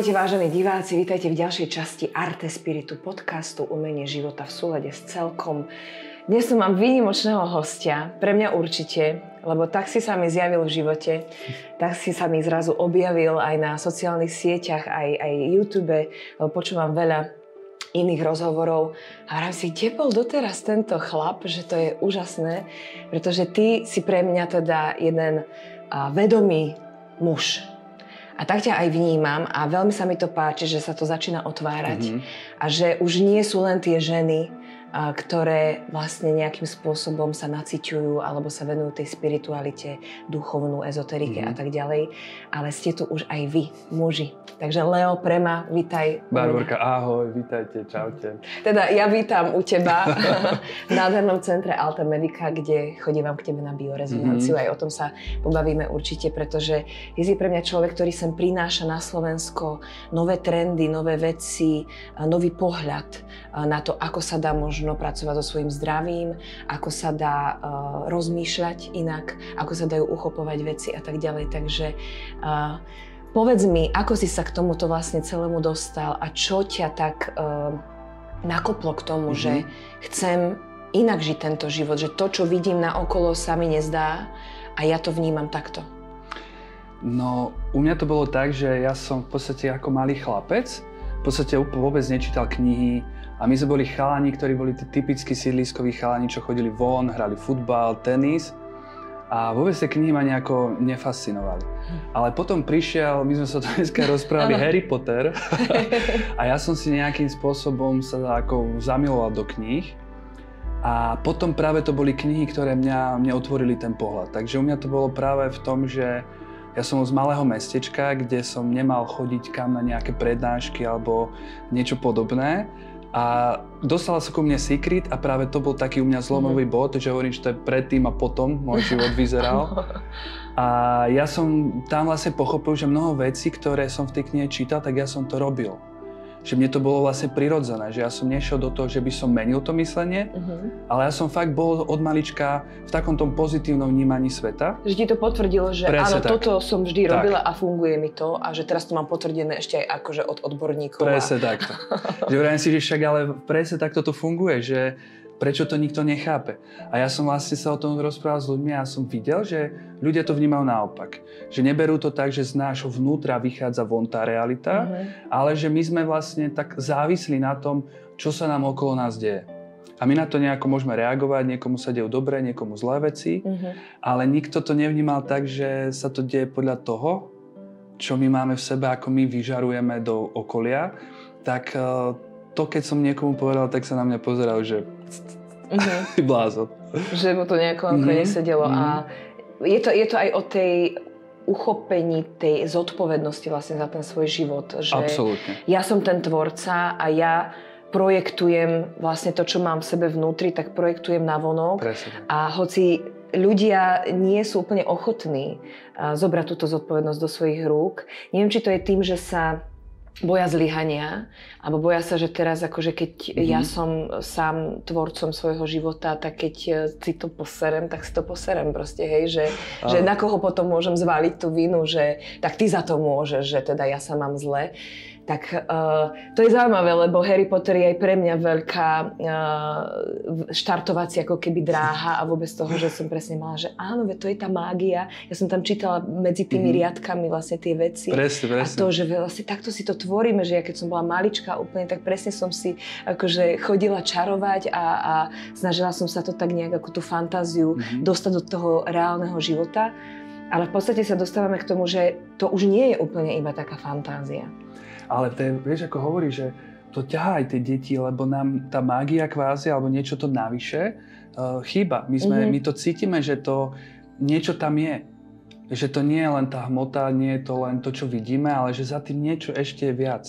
Ahojte vážení diváci, vítajte v ďalšej časti Arte Spiritu podcastu Umenie života v súlade s celkom. Dnes tu mám výnimočného hostia, pre mňa určite, lebo tak si sa mi zjavil v živote, tak si sa mi zrazu objavil aj na sociálnych sieťach, aj YouTube, lebo počúvam veľa iných rozhovorov a hovorím si, kde bol doteraz tento chlap, že to je úžasné, pretože ty si pre mňa teda jeden vedomý muž. A tak ťa aj vnímam a veľmi sa mi to páči, že sa to začína otvárať a že už nie sú len tie ženy, ktoré vlastne nejakým spôsobom sa naciťujú alebo sa venujú tej spiritualite, duchovnú, ezoterike a tak ďalej, ale ste tu už aj vy, muži. Takže Leo, Prema, vítaj. Barborka, ahoj, vítajte, čaute. Teda ja vítam u teba v nádhernom centre Alta Medica, kde chodím k tebe na biorezonanciu. Aj o tom sa pobavíme určite, pretože je si pre mňa človek, ktorý sem prináša na Slovensko nové trendy, nové veci, nový pohľad na to, ako sa dá možno pracovať so svojím zdravím, ako sa dá rozmýšľať inak, ako sa dajú uchopovať veci a tak ďalej. Takže povedz mi, ako si sa k tomuto vlastne celému dostal a čo ťa tak nakoplo k tomu, že chcem inak žiť tento život, že to, čo vidím naokolo, sa mi nezdá a ja to vnímam takto. No, u mňa to bolo tak, že ja som v podstate ako malý chlapec, v podstate vôbec nečítal knihy a my sme boli chalani, ktorí boli tí typickí sídliskoví chalani, čo chodili von, hrali futbal, tenis. A vôbec tie knihy ma nejako nefascinovali. Ale potom prišiel, my sme sa to dneska rozprávali, Harry Potter a ja som si nejakým spôsobom sa ako zamiloval do kníh. A potom práve to boli knihy, ktoré mne otvorili ten pohľad. Takže u mňa to bolo práve v tom, že ja som z malého mestečka, kde som nemal chodiť kam na nejaké prednášky alebo niečo podobné. A dostala sa ku mne Secret a práve to bol taký u mňa zlomový bod, že hovorím, že to je predtým a potom môj život vyzeral. A ja som tam vlastne pochopil, že mnoho vecí, ktoré som v tej knihe čítal, tak ja som to robil. Že mne to bolo vlastne prirodzené, že ja som nešiel do toho, že by som menil to myslenie, ale ja som fakt bol od malička v takom tom pozitívnom vnímaní sveta. Že ti to potvrdilo, že presne áno, tak. Toto som vždy robila a funguje mi to a že teraz to mám potvrdené ešte aj akože od odborníkov. Presne takto. Že vrajím si, že však ale presne takto to funguje, že prečo to nikto nechápe. A ja som vlastne sa o tom rozprával s ľuďmi a som videl, že ľudia to vnímajú naopak. Že neberú to tak, že z nášho vnútra vychádza von tá realita, ale že my sme vlastne tak závislí na tom, čo sa nám okolo nás deje. A my na to nejako môžeme reagovať, niekomu sa dejú dobré, niekomu zlé veci, ale nikto to nevnímal tak, že sa to deje podľa toho, čo my máme v sebe, ako my vyžarujeme do okolia, tak to, keď som niekomu povedal, tak sa na mňa pozeral, že blázon. Že mu to nejako nesedelo. A je to aj o tej uchopení tej zodpovednosti vlastne za ten svoj život. Že absolútne. Ja som ten tvorca a ja projektujem vlastne to, čo mám v sebe vnútri, tak projektujem navonok. Presne. A hoci ľudia nie sú úplne ochotní zobrať túto zodpovednosť do svojich rúk, neviem, či to je tým, že sa boja zlyhania, alebo boja sa, že teraz akože keď ja som sám tvorcom svojho života, tak keď si to poserem, tak si to poserem proste, hej, že na koho potom môžem zvaliť tú vinu, že tak ty za to môžeš, že teda ja sa mám zle. Tak to je zaujímavé, lebo Harry Potter je aj pre mňa veľká štartovacia ako keby dráha a vôbec toho, že som presne mala, že áno, to je tá mágia. Ja som tam čítala medzi tými riadkami vlastne tie veci. Presne. A to, že vlastne takto si to tvoríme, že ja keď som bola malička úplne, tak presne som si akože chodila čarovať a snažila som sa to tak nejak ako tú fantáziu dostať do toho reálneho života. Ale v podstate sa dostávame k tomu, že to už nie je úplne iba taká fantázia. Ale to je, vieš, ako hovorí, že to ťahá aj tie deti, lebo nám tá mágia kvázi, alebo niečo to navyše chýba. My to cítime, že to niečo tam je. Že to nie je len tá hmota, nie je to len to, čo vidíme, ale že za tým niečo ešte je viac.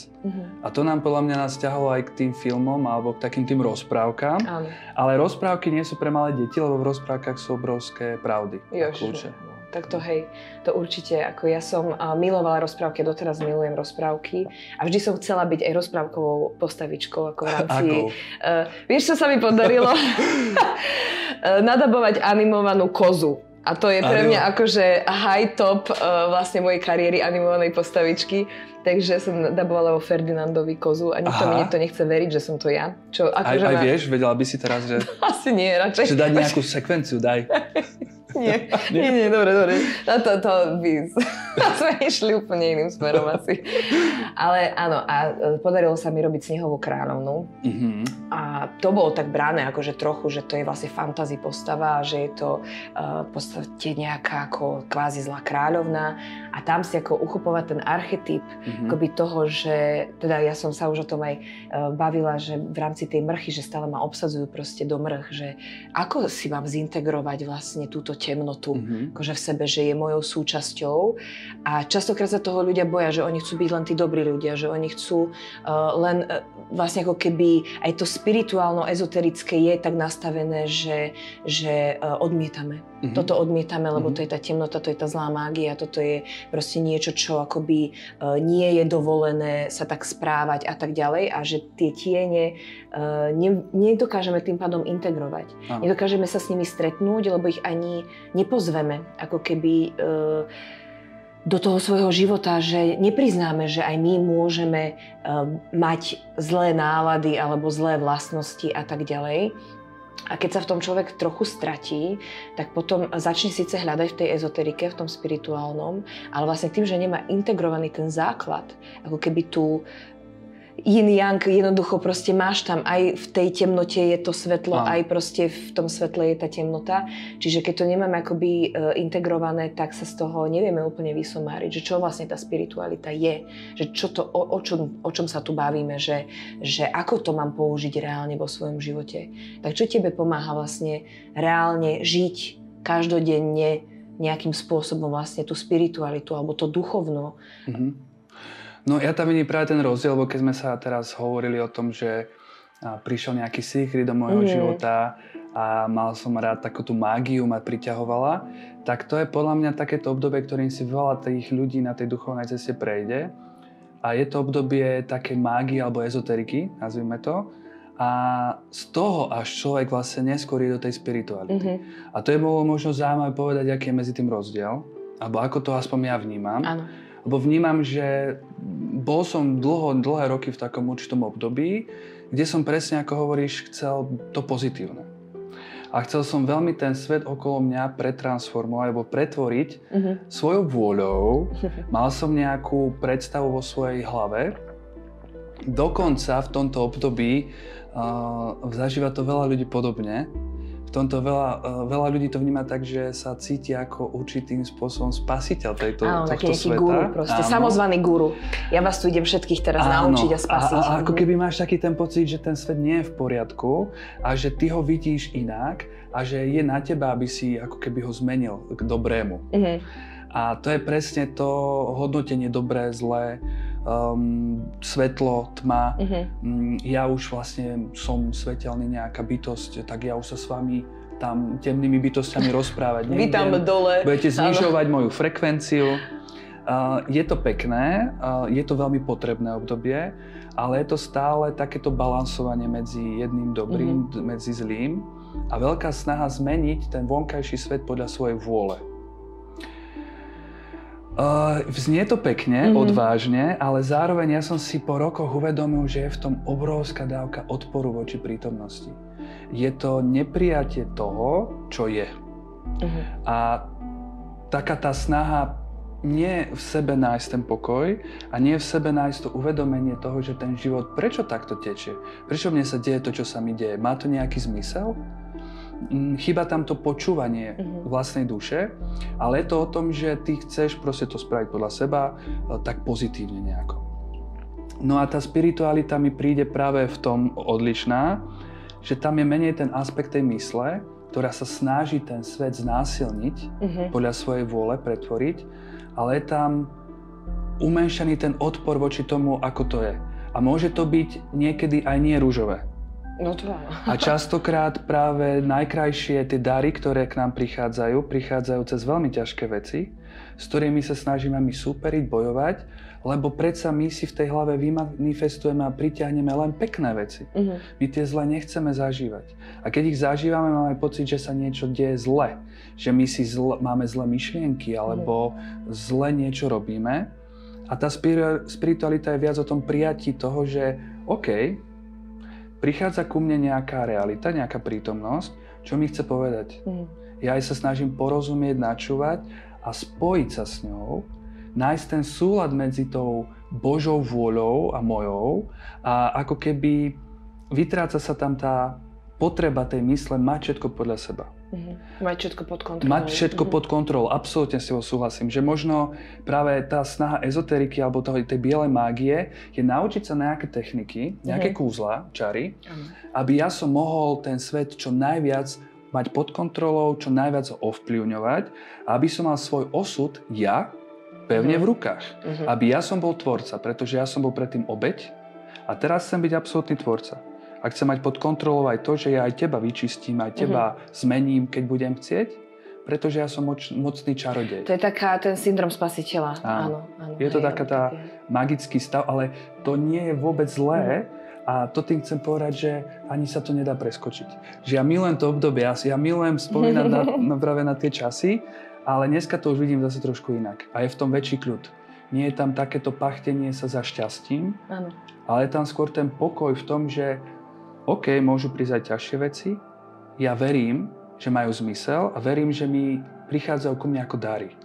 A to nám podľa mňa nás ťahalo aj k tým filmom, alebo k takým tým rozprávkam. Ale rozprávky nie sú pre malé deti, lebo v rozprávkach sú obrovské pravdy a kľúče. Tak to hej, to určite, ako ja som milovala rozprávky, doteraz milujem rozprávky a vždy som chcela byť aj rozprávkovou postavičkou, ako v rámci... Vieš, čo sa mi podarilo? Nadabovať animovanú kozu. A to je pre mňa akože high top vlastne mojej kariéry animovanej postavičky. Takže som dabovala o Ferdinandovi kozu a nikto mi to nechce veriť, že som to ja. Čo, akože aj vieš, vedela by si teraz, že... Asi nie, radšej. Že dať nejakú sekvenciu, daj. Nie, dobre. Na to by sme išli úplne iným smerom asi. Ale áno, a podarilo sa mi robiť Snehovú kráľovnu. A to bolo tak brané, akože trochu, že to je vlastne fantasy postava, že je to v podstate nejaká ako kvázi zlá kráľovna a tam si ako uchopovať ten archetyp akoby toho, že teda ja som sa už o tom aj bavila, že v rámci tej mrchy, že stále ma obsadzujú proste do mrch, že ako si mám zintegrovať vlastne túto temnotu akože v sebe, že je mojou súčasťou a častokrát sa toho ľudia boja, že oni chcú byť len tí dobrí ľudia, že oni chcú len vlastne ako keby aj to spirituálno-ezoterické je tak nastavené, že odmietame. Toto odmietame, lebo to je tá temnota, to je tá zlá mágia, toto je proste niečo, čo akoby nie je dovolené sa tak správať a tak ďalej a že tie tiene nedokážeme tým pádom integrovať. Nedokážeme sa s nimi stretnúť, lebo ich ani nepozveme ako keby do toho svojho života, že nepriznáme, že aj my môžeme mať zlé nálady alebo zlé vlastnosti a tak ďalej. A keď sa v tom človek trochu stratí, tak potom začne síce hľadať v tej ezoterike, v tom spirituálnom, ale vlastne tým, že nemá integrovaný ten základ, ako keby tu yin-yang, jednoducho proste máš tam aj v tej temnote je to svetlo, aj proste v tom svetle je tá temnota. Čiže keď to nemáme akoby integrované, tak sa z toho nevieme úplne vysomáriť, že čo vlastne tá spiritualita je, že čo to, o čom sa tu bavíme, že ako to mám použiť reálne vo svojom živote. Tak čo tebe pomáha vlastne reálne žiť každodenne nejakým spôsobom vlastne tú spiritualitu alebo to duchovno? No ja tam vidím práve ten rozdiel, lebo keď sme sa teraz hovorili o tom, že prišiel nejaký secret do môjho života a mal som rád takú tú mágiu, ma priťahovala, tak to je podľa mňa takéto obdobie, ktorým si veľa tých ľudí na tej duchovnej ceste prejde. A je to obdobie také mágie alebo ezoteriky, nazvime to. A z toho až človek vlastne neskôr je do tej spirituality. A to je bolo možno zaujímavé povedať, aký je medzi tým rozdiel, alebo ako to aspoň ja vnímam. Áno. Lebo vnímam, že bol som dlhé roky v takom určitom období, kde som presne, ako hovoríš, chcel to pozitívne. A chcel som veľmi ten svet okolo mňa pretransformovať alebo pretvoriť svojou vôľou. Mal som nejakú predstavu vo svojej hlave. Dokonca v tomto období zažíva to veľa ľudí podobne. V tomto veľa ľudí to vníma tak, že sa cíti ako určitým spôsobom spasiteľ tohto sveta. Guru proste, samozvaný guru. Ja vás tu idem všetkých teraz naučiť a spasiť. A ako keby máš taký ten pocit, že ten svet nie je v poriadku a že ty ho vidíš inak a že je na teba, aby si ako keby ho zmenil k dobrému. A to je presne to hodnotenie dobré, zlé, svetlo, tma. Ja už vlastne som svetelný nejaká bytosť, tak ja už sa s vami tam temnými bytostiami rozprávať nejdem. Vy tam dole. Budete znižovať moju frekvenciu. Je to pekné, je to veľmi potrebné obdobie, ale je to stále takéto balansovanie medzi jedným dobrým, medzi zlým a veľká snaha zmeniť ten vonkajší svet podľa svojej vôle. Znie to pekne, odvážne, ale zároveň ja som si po rokoch uvedomil, že je v tom obrovská dávka odporu voči prítomnosti. Je to neprijatie toho, čo je. A taká tá snaha nie v sebe nájsť ten pokoj a nie v sebe nájsť to uvedomenie toho, že ten život prečo takto tečie? Prečo mne sa deje to, čo sa mi deje? Má to nejaký zmysel? Chýba tam to počúvanie vlastnej duše, ale je to o tom, že ty chceš proste to spraviť podľa seba tak pozitívne nejako. No a tá spiritualita mi príde práve v tom odlišná, že tam je menej ten aspekt tej mysle, ktorá sa snaží ten svet znásilniť, podľa svojej vôle pretvoriť, ale je tam umenšený ten odpor voči tomu, ako to je. A môže to byť niekedy aj nie ružové. No to áno. A častokrát práve najkrajšie tie dary, ktoré k nám prichádzajú cez veľmi ťažké veci, s ktorými sa snažíme my súperiť, bojovať, lebo predsa my si v tej hlave vymanifestujeme a pritiahneme len pekné veci. My tie zlé nechceme zažívať. A keď ich zažívame, máme pocit, že sa niečo deje zle. Že my si máme zlé myšlienky alebo zle niečo robíme. A tá spiritualita je viac o tom prijatí toho, že OK, prichádza ku mne nejaká realita, nejaká prítomnosť, čo mi chce povedať. Ja aj sa snažím porozumieť, načúvať a spojiť sa s ňou, nájsť ten súlad medzi tou Božou vôľou a mojou a ako keby vytráca sa tam tá potreba tej mysle mať všetko podľa seba. Mať všetko pod kontrolou. Mať všetko pod kontrolou, absolútne s tebou súhlasím, že možno práve tá snaha ezoteriky alebo tej bielej mágie je naučiť sa nejaké techniky, nejaké kúzla, čary, aby ja som mohol ten svet čo najviac mať pod kontrolou, čo najviac ho ovplyvňovať, aby som mal svoj osud ja pevne v rukách. Aby ja som bol tvorca, pretože ja som bol predtým obeť a teraz chcem byť absolútny tvorca. A chcem mať pod kontrolou aj to, že ja aj teba vyčistím, aj teba zmením, keď budem chcieť, pretože ja som mocný čarodej. To je ten syndrom spasiteľa. Áno. Je to taká tá magický stav, ale to nie je vôbec zlé a to tým chcem povedať, že ani sa to nedá preskočiť. Že ja milujem to obdobie, ja milujem spomínať práve na tie časy, ale dneska to už vidím zase trošku inak. A je v tom väčší kľud. Nie je tam takéto pachtenie sa za šťastím, ale je tam skôr ten pokoj v tom, že OK, môžu prísť aj ťažšie veci. Ja verím, že majú zmysel a verím, že mi prichádzajú ku mne ako dary.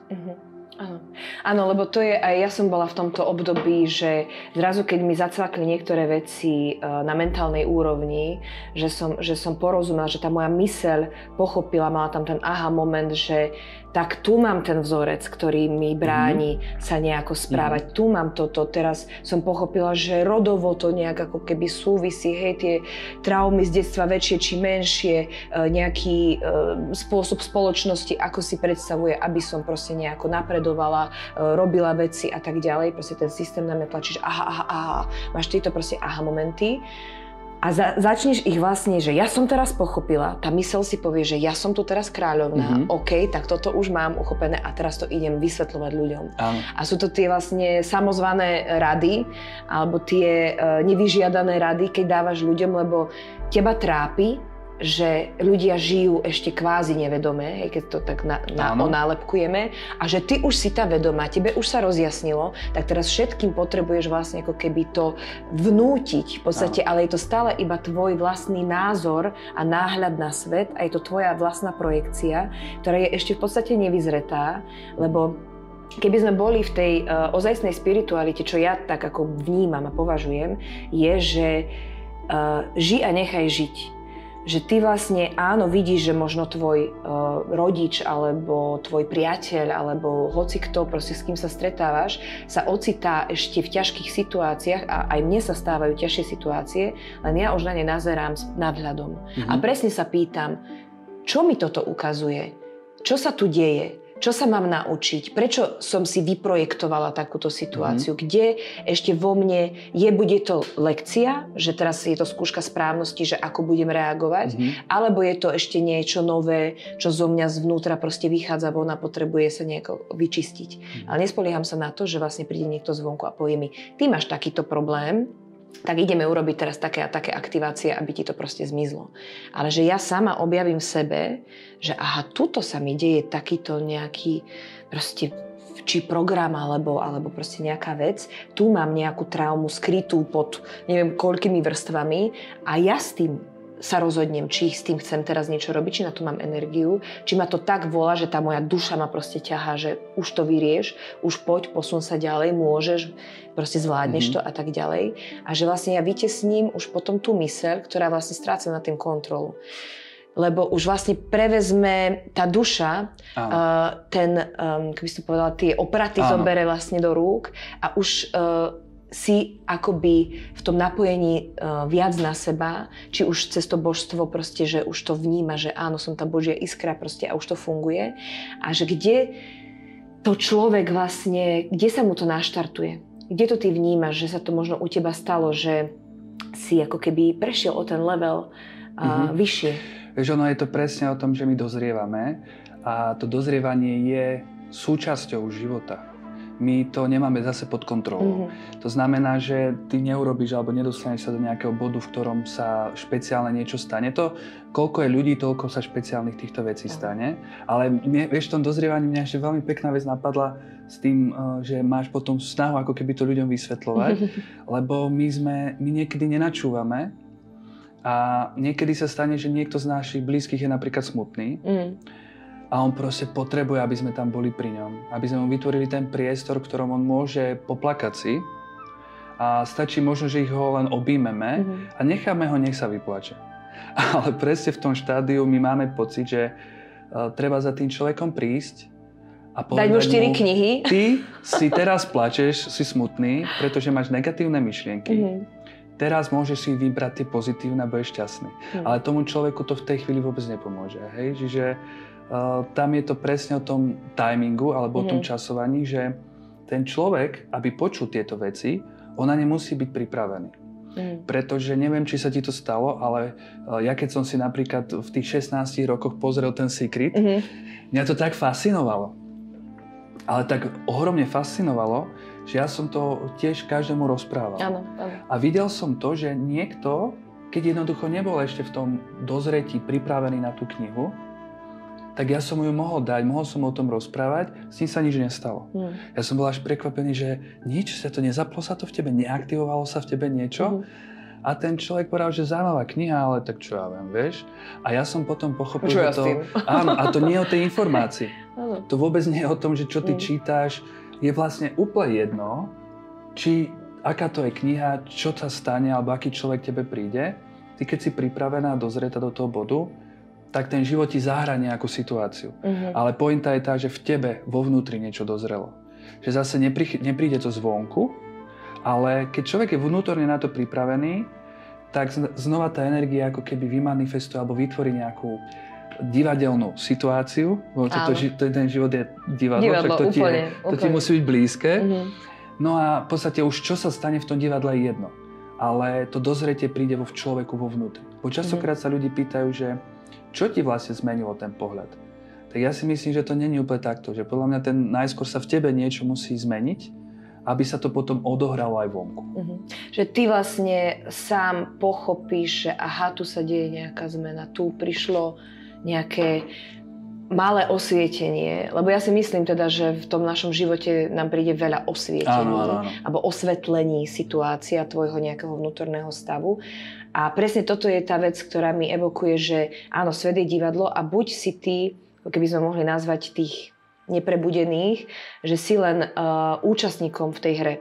Áno, lebo to je, aj ja som bola v tomto období, že zrazu keď mi zacvakli niektoré veci na mentálnej úrovni, že som porozumela, že tá moja myseľ pochopila, mala tam ten aha moment, že tak tu mám ten vzorec, ktorý mi bráni sa nejako správať. Tu mám toto. Teraz som pochopila, že rodovo to nejak ako keby súvisí. Hej, tie traumy z detstva väčšie či menšie, nejaký spôsob spoločnosti, ako si predstavuje, aby som proste nejako napredovala, robila veci a tak ďalej. Proste ten systém na mňa tlačí, že aha. Máš tieto proste aha momenty. A začneš ich vlastne, že ja som teraz pochopila, tá myseľ si povie, že ja som tu teraz kráľovná, OK, tak toto už mám uchopené a teraz to idem vysvetľovať ľuďom. A sú to tie vlastne samozvané rady, alebo tie nevyžiadané rady, keď dávaš ľuďom, lebo teba trápi, že ľudia žijú ešte kvázi nevedomé, keď to tak onálepkujeme, a že ty už si tá vedomá, tebe už sa rozjasnilo, tak teraz všetkým potrebuješ vlastne ako keby to vnútiť v podstate, ale je to stále iba tvoj vlastný názor a náhľad na svet a je to tvoja vlastná projekcia, ktorá je ešte v podstate nevyzretá, lebo keby sme boli v tej ozajstnej spiritualite, čo ja tak ako vnímam a považujem, je, že žij a nechaj žiť. Že ty vlastne áno vidíš, že možno tvoj rodič alebo tvoj priateľ alebo hocikto, proste s kým sa stretávaš, sa ocitá ešte v ťažkých situáciách a aj mne sa stávajú ťažšie situácie, len ja už na ne nazerám s nadhľadom. A presne sa pýtam, čo mi toto ukazuje? Čo sa tu deje? Čo sa mám naučiť? Prečo som si vyprojektovala takúto situáciu? Kde ešte vo mne bude to lekcia, že teraz je to skúška správnosti, že ako budem reagovať? Alebo je to ešte niečo nové, čo zo mňa zvnútra proste vychádza von a potrebuje sa nejako vyčistiť? Ale nespolieham sa na to, že vlastne príde niekto zvonku a povie mi, ty máš takýto problém, tak ideme urobiť teraz také a také aktivácie, aby ti to proste zmizlo. Ale že ja sama objavím v sebe, že aha, tuto sa mi deje takýto nejaký proste či program alebo proste nejaká vec, tu mám nejakú traumu skrytú pod neviem koľkými vrstvami a ja s tým sa rozhodnem, či s tým chcem teraz niečo robiť, či na to mám energiu, či ma to tak volá, že tá moja duša ma proste ťahá, že už to vyrieš, už poď, posun sa ďalej, môžeš, proste zvládneš to a tak ďalej. A že vlastne ja vytesním už potom tú myseľ, ktorá vlastne stráca na tým kontrolu. Lebo už vlastne prevezme tá duša, keby si povedala, tie operaty zobere vlastne do rúk a už si akoby v tom napojení viac na seba, či už cez to božstvo proste, že už to vníma, že áno, som tá Božia iskra proste a už to funguje. A že kde to človek vlastne, kde sa mu to naštartuje? Kde to ty vnímaš, že sa to možno u teba stalo, že si ako keby prešiel o ten level vyššie. Vieš, ono je to presne o tom, že my dozrievame a to dozrievanie je súčasťou života. My to nemáme zase pod kontrolou. To znamená, že ty neurobíš alebo nedostaneš sa do nejakého bodu, v ktorom sa špeciálne niečo stane. To, koľko je ľudí, toľko sa špeciálnych týchto vecí stane. Ale vieš, v tom dozrievaní mňa ešte veľmi pekná vec napadla s tým, že máš potom snahu ako keby to ľuďom vysvetľovať, lebo my niekedy nenačúvame a niekedy sa stane, že niekto z našich blízkych je napríklad smutný. A on proste potrebuje, aby sme tam boli pri ňom. Aby sme mu vytvorili ten priestor, v ktorom on môže poplakať si. A stačí možno, že ich ho len objímeme a necháme ho, nech sa vyplače. Ale presne v tom štádiu my máme pocit, že treba za tým človekom prísť a povedať dať mu 4 knihy. Ty si teraz plačeš, si smutný, pretože máš negatívne myšlienky. Teraz môžeš si vybrať tie pozitívne a budeš šťastný. Ale tomu človeku to v tej chvíli vôbec nepomôže. Hej? Čiže tam je to presne o tom timingu alebo o tom časovaní, že ten človek, aby počul tieto veci, ona nemusí byť pripravený. Pretože neviem, či sa ti to stalo, ale ja keď som si napríklad v tých 16 rokoch pozrel ten Secret, mňa to tak fascinovalo. Ale tak ohromne fascinovalo, že ja som to tiež každému rozprával. Áno. A videl som to, že niekto, keď jednoducho nebol ešte v tom dozretí pripravený na tú knihu, tak ja som ju mohol som o tom rozprávať, s ním sa nič nestalo. Ja som bol až prekvapený, že nič, nezaplo sa to v tebe, neaktivovalo sa v tebe niečo. A ten človek povedal, že zaujímavá kniha, ale tak čo ja viem, vieš. A ja som potom pochopil, že to... Áno, a to nie je o tej informácii. To vôbec nie je o tom, že čo ty čítáš. Je vlastne úplne jedno, aká to je kniha, čo sa stane, alebo aký človek tebe príde. Ty keď si pripravená a dozretá do toho bodu, tak ten život ti zahrá nejakú situáciu. Ale pointa je tá, že v tebe, vo vnútri niečo dozrelo. Že zase nepríde to zvonku, ale keď človek je vnútorne na to pripravený, tak znova tá energia ako keby vymanifestuje alebo vytvorí nejakú divadelnú situáciu. Ten život je divadlo, to ti musí byť blízke. No a v podstate už čo sa stane v tom divadle je jedno. Ale to dozretie príde v človeku vo vnútri. Častokrát sa ľudí pýtajú, že čo ti vlastne zmenilo ten pohľad? Tak ja si myslím, že to nie je úplne takto, že podľa mňa najskôr sa v tebe niečo musí zmeniť, aby sa to potom odohralo aj vonku. Že ty vlastne sám pochopíš, že aha, tu sa deje nejaká zmena, tu prišlo nejaké malé osvietenie, lebo ja si myslím teda, že v tom našom živote nám príde veľa osvietení alebo osvetlení situácia tvojho nejakého vnútorného stavu. A presne toto je tá vec, ktorá mi evokuje, že áno, svet je divadlo a buď si ty, keby sme mohli nazvať tých neprebudených, že si len účastníkom v tej hre.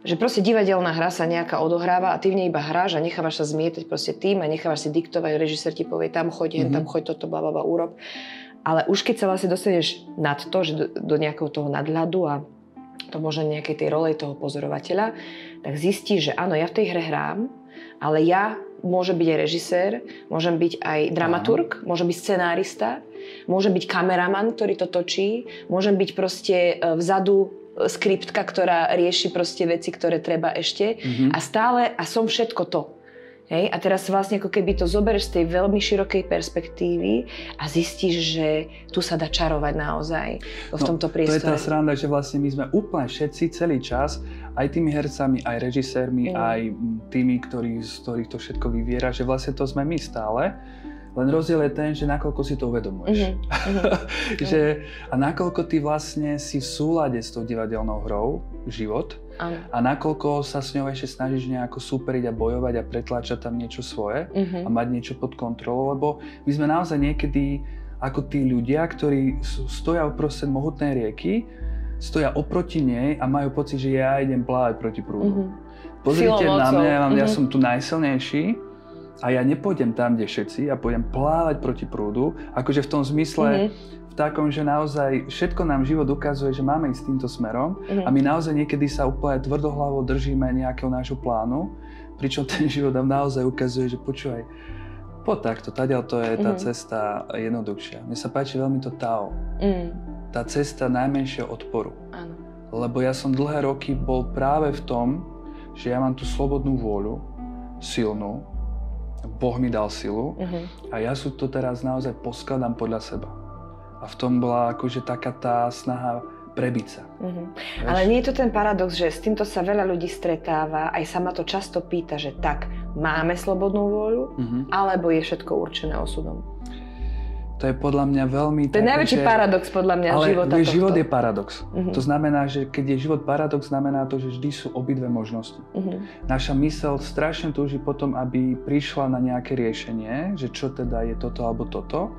Že proste divadelná hra sa nejaká odohráva a ty v nej iba hráš a nechávaš sa zmietať proste tým a nechávaš si diktovať, režisér ti povie tam choď, tam choď, toto, blablabla, urob. Ale už keď sa vlastne dostaneš nad to, že do nejakého toho nadhľadu a to možno nejakej tej role toho pozorovateľa, tak zistíš, že áno, ja v tej hre hrám, ale ja môžem byť aj režisér, môžem byť aj dramaturg, môžem byť scenárista, môžem byť kameraman, ktorý to točí, môžem byť proste vzadu skriptka, ktorá rieši proste veci, ktoré treba ešte a som všetko to. Hej? A teraz vlastne ako keby to zoberieš z tej veľmi širokej perspektívy a zistíš, že tu sa dá čarovať naozaj v tomto priestore. To je tá sranda, že vlastne my sme úplne všetci celý čas, aj tými hercami, aj režisérmi, aj tými, z ktorých to všetko vyviera, že vlastne to sme my stále. Len rozdiel je ten, že nakoľko si to uvedomuješ. A nakoľko ty vlastne si v súlade s tou divadelnou hrou, život, a nakoľko sa s ňou ešte snažíš nejako súperiť a bojovať a pretláčať tam niečo svoje a mať niečo pod kontrolou, lebo my sme naozaj niekedy ako tí ľudia, ktorí stoja uprostred mohutnej rieky, stoja oproti nej a majú pocit, že ja idem plávať proti prúdu. Pozrite na mňa, ja som tu najsilnejší, a ja nepôjdem tam, kde všetci, ja pôjdem plávať proti prúdu, akože v tom zmysle, v takom, že naozaj všetko nám život ukazuje, že máme ísť týmto smerom a my naozaj niekedy sa úplne tvrdohlavo držíme nejakého nášho plánu, pričom ten život nám naozaj ukazuje, že počúvaj, poď takto, tadiaľ to je tá cesta jednoduchšia. Mne sa páči veľmi to Tao, tá cesta najmenšieho odporu. Lebo ja som dlhé roky bol práve v tom, že ja mám tú slobodnú vôľu silnú, Boh mi dal silu a ja to teraz naozaj poskladám podľa seba. A v tom bola akože taká tá snaha prebiť sa. Ale nie je to ten paradox, že s týmto sa veľa ľudí stretáva, aj sa ma to často pýta, že tak, máme slobodnú vôľu, alebo je všetko určené osudom? To je podľa mňa veľmi... To je najväčší paradox podľa mňa života tohto. Ale život je paradox. To znamená, že keď je život paradox, znamená to, že vždy sú obidve možnosti. Naša myseľ strašne túži potom, aby prišla na nejaké riešenie, že čo teda je toto alebo toto,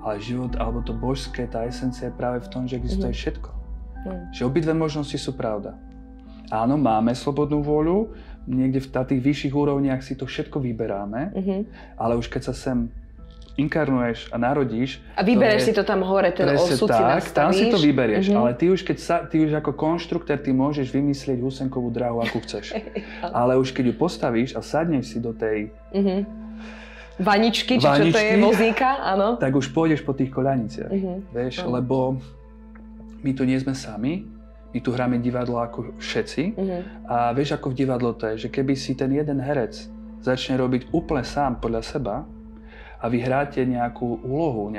ale život alebo to božské, tá esencia je práve v tom, že existuje všetko. Že obidve možnosti sú pravda. Áno, máme slobodnú vôľu, niekde v tých vyšších úrovniach si to všetko vyberáme, ale už keď sa sem inkarnuješ a narodíš... A vybereš si to tam hore, ten osud si nastavíš. Tam si to vyberieš, ale ty už ako konštruktér, ty môžeš vymyslieť husenkovú dráhu, akú chceš. Ale už keď ju postavíš a sadneš si do tej... Vaničky, či čo to je, vozíka, áno. Tak už pôjdeš po tých koľaniciach, vieš, lebo my tu nie sme sami, my tu hráme divadlo ako všetci a vieš, ako v divadlo to je, že keby si ten jeden herec začne robiť úplne sám podľa seba, a vy hráte nejakú úlohu,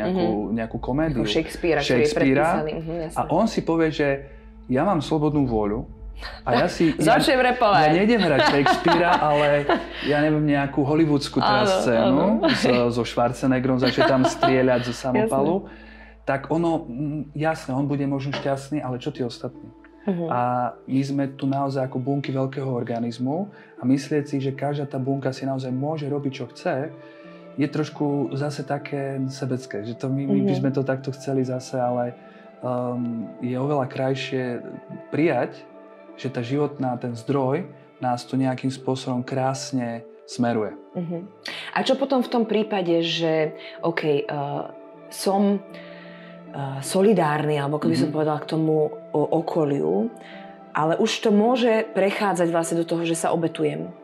nejakú komédiu. Ako Shakespearea, ktorý je predpísaný. A on si povie, že ja mám slobodnú vôľu a ja si... Začnem repovať. Ja nejdem hrať Shakespearea, ale ja neviem nejakú hollywoodskú teraz scénu so Schwarzeneggerom, začne tam strieľať zo samopalu. Tak ono, jasne, on bude možno šťastný, ale čo tí ostatní? A my sme tu naozaj ako bunky veľkého organizmu a myslieť si, že každá tá bunka si naozaj môže robiť, čo chce, je trošku zase také sebecké, že to my by sme to takto chceli zase, ale je oveľa krajšie prijať, že tá životná, ten zdroj nás tu nejakým spôsobom krásne smeruje. A čo potom v tom prípade, že som solidárny, alebo ako by som povedala k tomu okoliu, ale už to môže prechádzať vlastne do toho, že sa obetujem.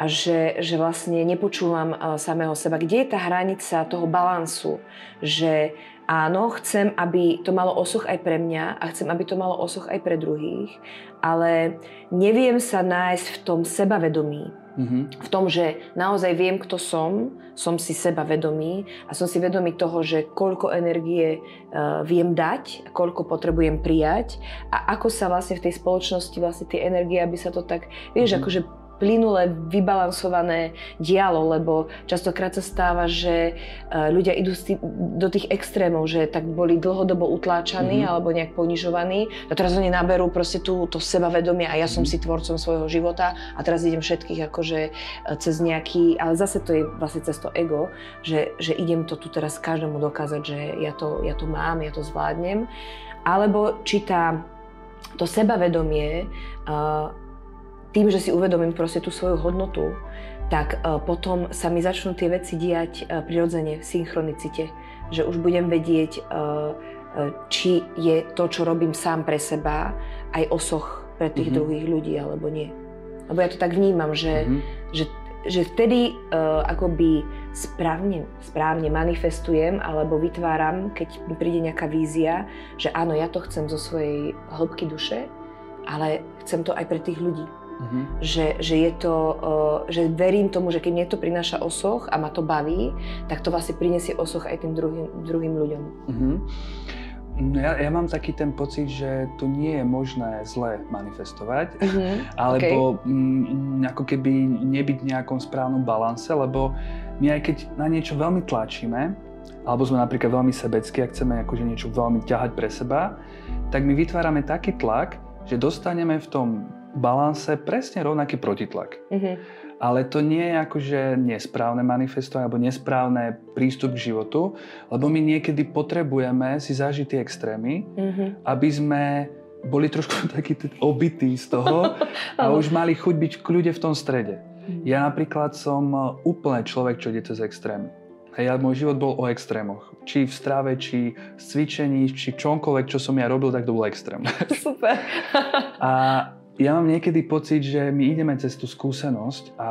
A že vlastne nepočúvam samého seba. Kde je tá hranica toho balansu? Že áno, chcem, aby to malo osoch aj pre mňa a chcem, aby to malo osoch aj pre druhých, ale neviem sa nájsť v tom sebavedomí. V tom, že naozaj viem, kto som si sebavedomý a som si vedomý toho, že koľko energie viem dať, koľko potrebujem prijať a ako sa vlastne v tej spoločnosti vlastne tie energie, aby sa to tak, vieš, akože plynule vybalansované dialo, lebo častokrát sa stáva, že ľudia idú do tých extrémov, že tak boli dlhodobo utláčaní alebo nejak ponižovaní a teraz oni naberú proste to sebavedomie a ja som si tvorcom svojho života a teraz idem všetkých akože cez nejaký, ale zase to je vlastne cez to ego, že idem to tu teraz každému dokázať, že ja to mám, ja to zvládnem, alebo či to sebavedomie tým, že si uvedomím proste tú svoju hodnotu, tak potom sa mi začnú tie veci diať prirodzene v synchronicite. Že už budem vedieť, či je to, čo robím sám pre seba, aj osoch pre tých druhých ľudí, alebo nie. Lebo ja to tak vnímam, že vtedy akoby správne manifestujem alebo vytváram, keď mi príde nejaká vízia, že áno, ja to chcem zo svojej hĺbky duše, ale chcem to aj pre tých ľudí. Že je to, že verím tomu, že keď mne to prináša osoch a ma to baví, tak to vlastne prinesie osoch aj tým druhým ľuďom. No ja mám taký ten pocit, že tu nie je možné zle manifestovať, alebo ako keby nebyť v nejakom správnom balanse, lebo my aj keď na niečo veľmi tlačíme, alebo sme napríklad veľmi sebeckí a chceme akože niečo veľmi ťahať pre seba, tak my vytvárame taký tlak, že dostaneme v tom balanse presne rovnaký protitlak. Ale to nie je akože nesprávne manifestovanie alebo nesprávne prístup k životu, lebo my niekedy potrebujeme si zažiť tie extrémy, aby sme boli trošku takí obití z toho a už mali chuť byť v kľude v tom strede. Ja napríklad som úplne človek, čo ide cez extrémy. Môj život bol o extrémoch. Či v strave, či v cvičení, či čomkoľvek, čo som ja robil, tak to bol extrém. Super. A ja mám niekedy pocit, že my ideme cez tú skúsenosť a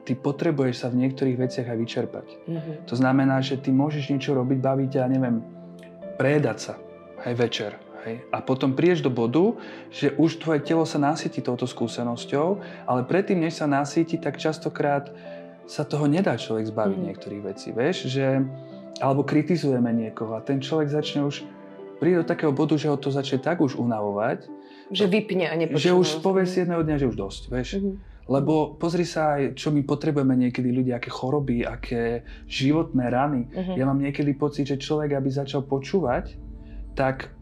ty potrebuješ sa v niektorých veciach aj vyčerpať. To znamená, že ty môžeš niečo robiť, baviť a neviem, prejedať sa aj večer. A potom prídeš do bodu, že už tvoje telo sa nasytí touto skúsenosťou, ale predtým, než sa nasytí, tak častokrát sa toho nedá človek zbaviť niektorých vecí, vieš, že alebo kritizujeme niekoho a ten človek začne už príde do takého bodu, že ho to začne tak už unavovať, že vypne a nepočúva. Že už povie si jedného dňa, že už dosť, vieš. Lebo pozri sa aj, čo my potrebujeme niekedy ľudia, aké choroby, aké životné rany. Ja mám niekedy pocit, že človek, aby začal počúvať, tak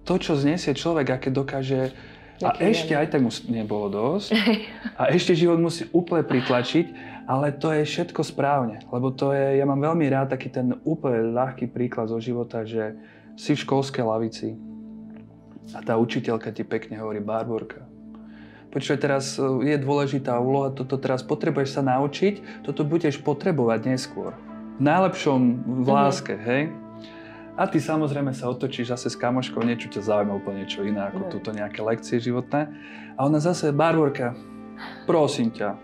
to, čo znesie človek, aké dokáže... A ešte aj tak mu nebolo dosť. A ešte život musí úplne pritlačiť, ale to je všetko správne. Lebo to je, ja mám veľmi rád taký ten úplne ľahký príklad zo života, že si v školskej lavici a tá učiteľka ti pekne hovorí: Barborka, počuj, teraz je dôležitá úloha, toto teraz potrebuješ sa naučiť, toto budeš potrebovať neskôr. V najlepšom v láske, hej? A ty samozrejme sa otočíš zase s kamoškou, niečo ťa zaujíma úplne niečo iné ako túto nejaké lekcie životné. A ona zase: Barborka, prosím ťa.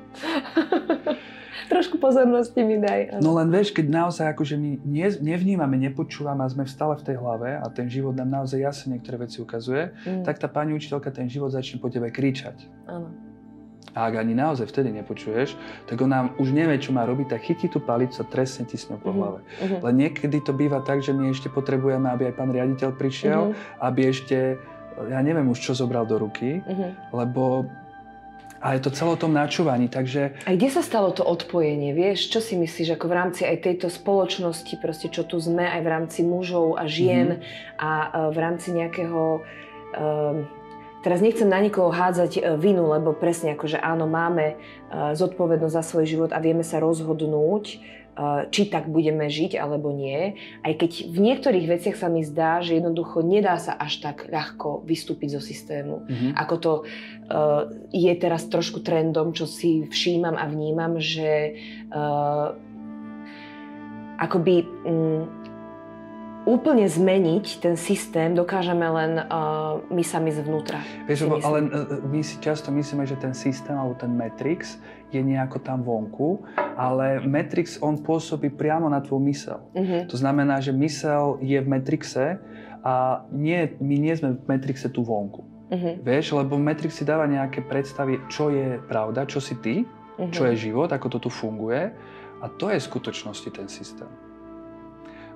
Trošku pozornosti mi daj. No len vieš, keď naozaj akože my nevnímame, nepočúvame a sme stále v tej hlave a ten život nám naozaj jasne niektoré veci ukazuje, tak tá pani učiteľka ten život začne po tebe kričať. Áno. A ak ani naozaj vtedy nepočuješ, tak ona už nevie, čo má robiť, tak chytí tú palicu a trestne ti s ňou po hlave. Len niekedy to býva tak, že my ešte potrebujeme, aby aj pán riaditeľ prišiel, aby ešte, ja neviem už čo zobral do ruky, lebo a je to celé o tom načúvaní, takže... A kde sa stalo to odpojenie, vieš? Čo si myslíš, ako v rámci aj tejto spoločnosti, proste čo tu sme, aj v rámci mužov a žien a v rámci nejakého... Teraz nechcem na nikoho hádzať vinu, lebo presne akože áno, máme zodpovednosť za svoj život a vieme sa rozhodnúť, či tak budeme žiť, alebo nie. Aj keď v niektorých veciach sa mi zdá, že jednoducho nedá sa až tak ľahko vystúpiť zo systému. Ako to je teraz trošku trendom, čo si všímam a vnímam, že akoby úplne zmeniť ten systém dokážeme len my sami zvnútra. Vieš, ale my si často myslíme, že ten systém alebo ten Matrix je nejako tam vonku, ale Matrix, on pôsobí priamo na tvoju myseľ. To znamená, že myseľ je v Matrixe a my nie sme v Matrixe tu vonku. Vieš, lebo Matrix si dáva nejaké predstavy, čo je pravda, čo si ty, čo je život, ako to tu funguje, a to je v skutočnosti ten systém.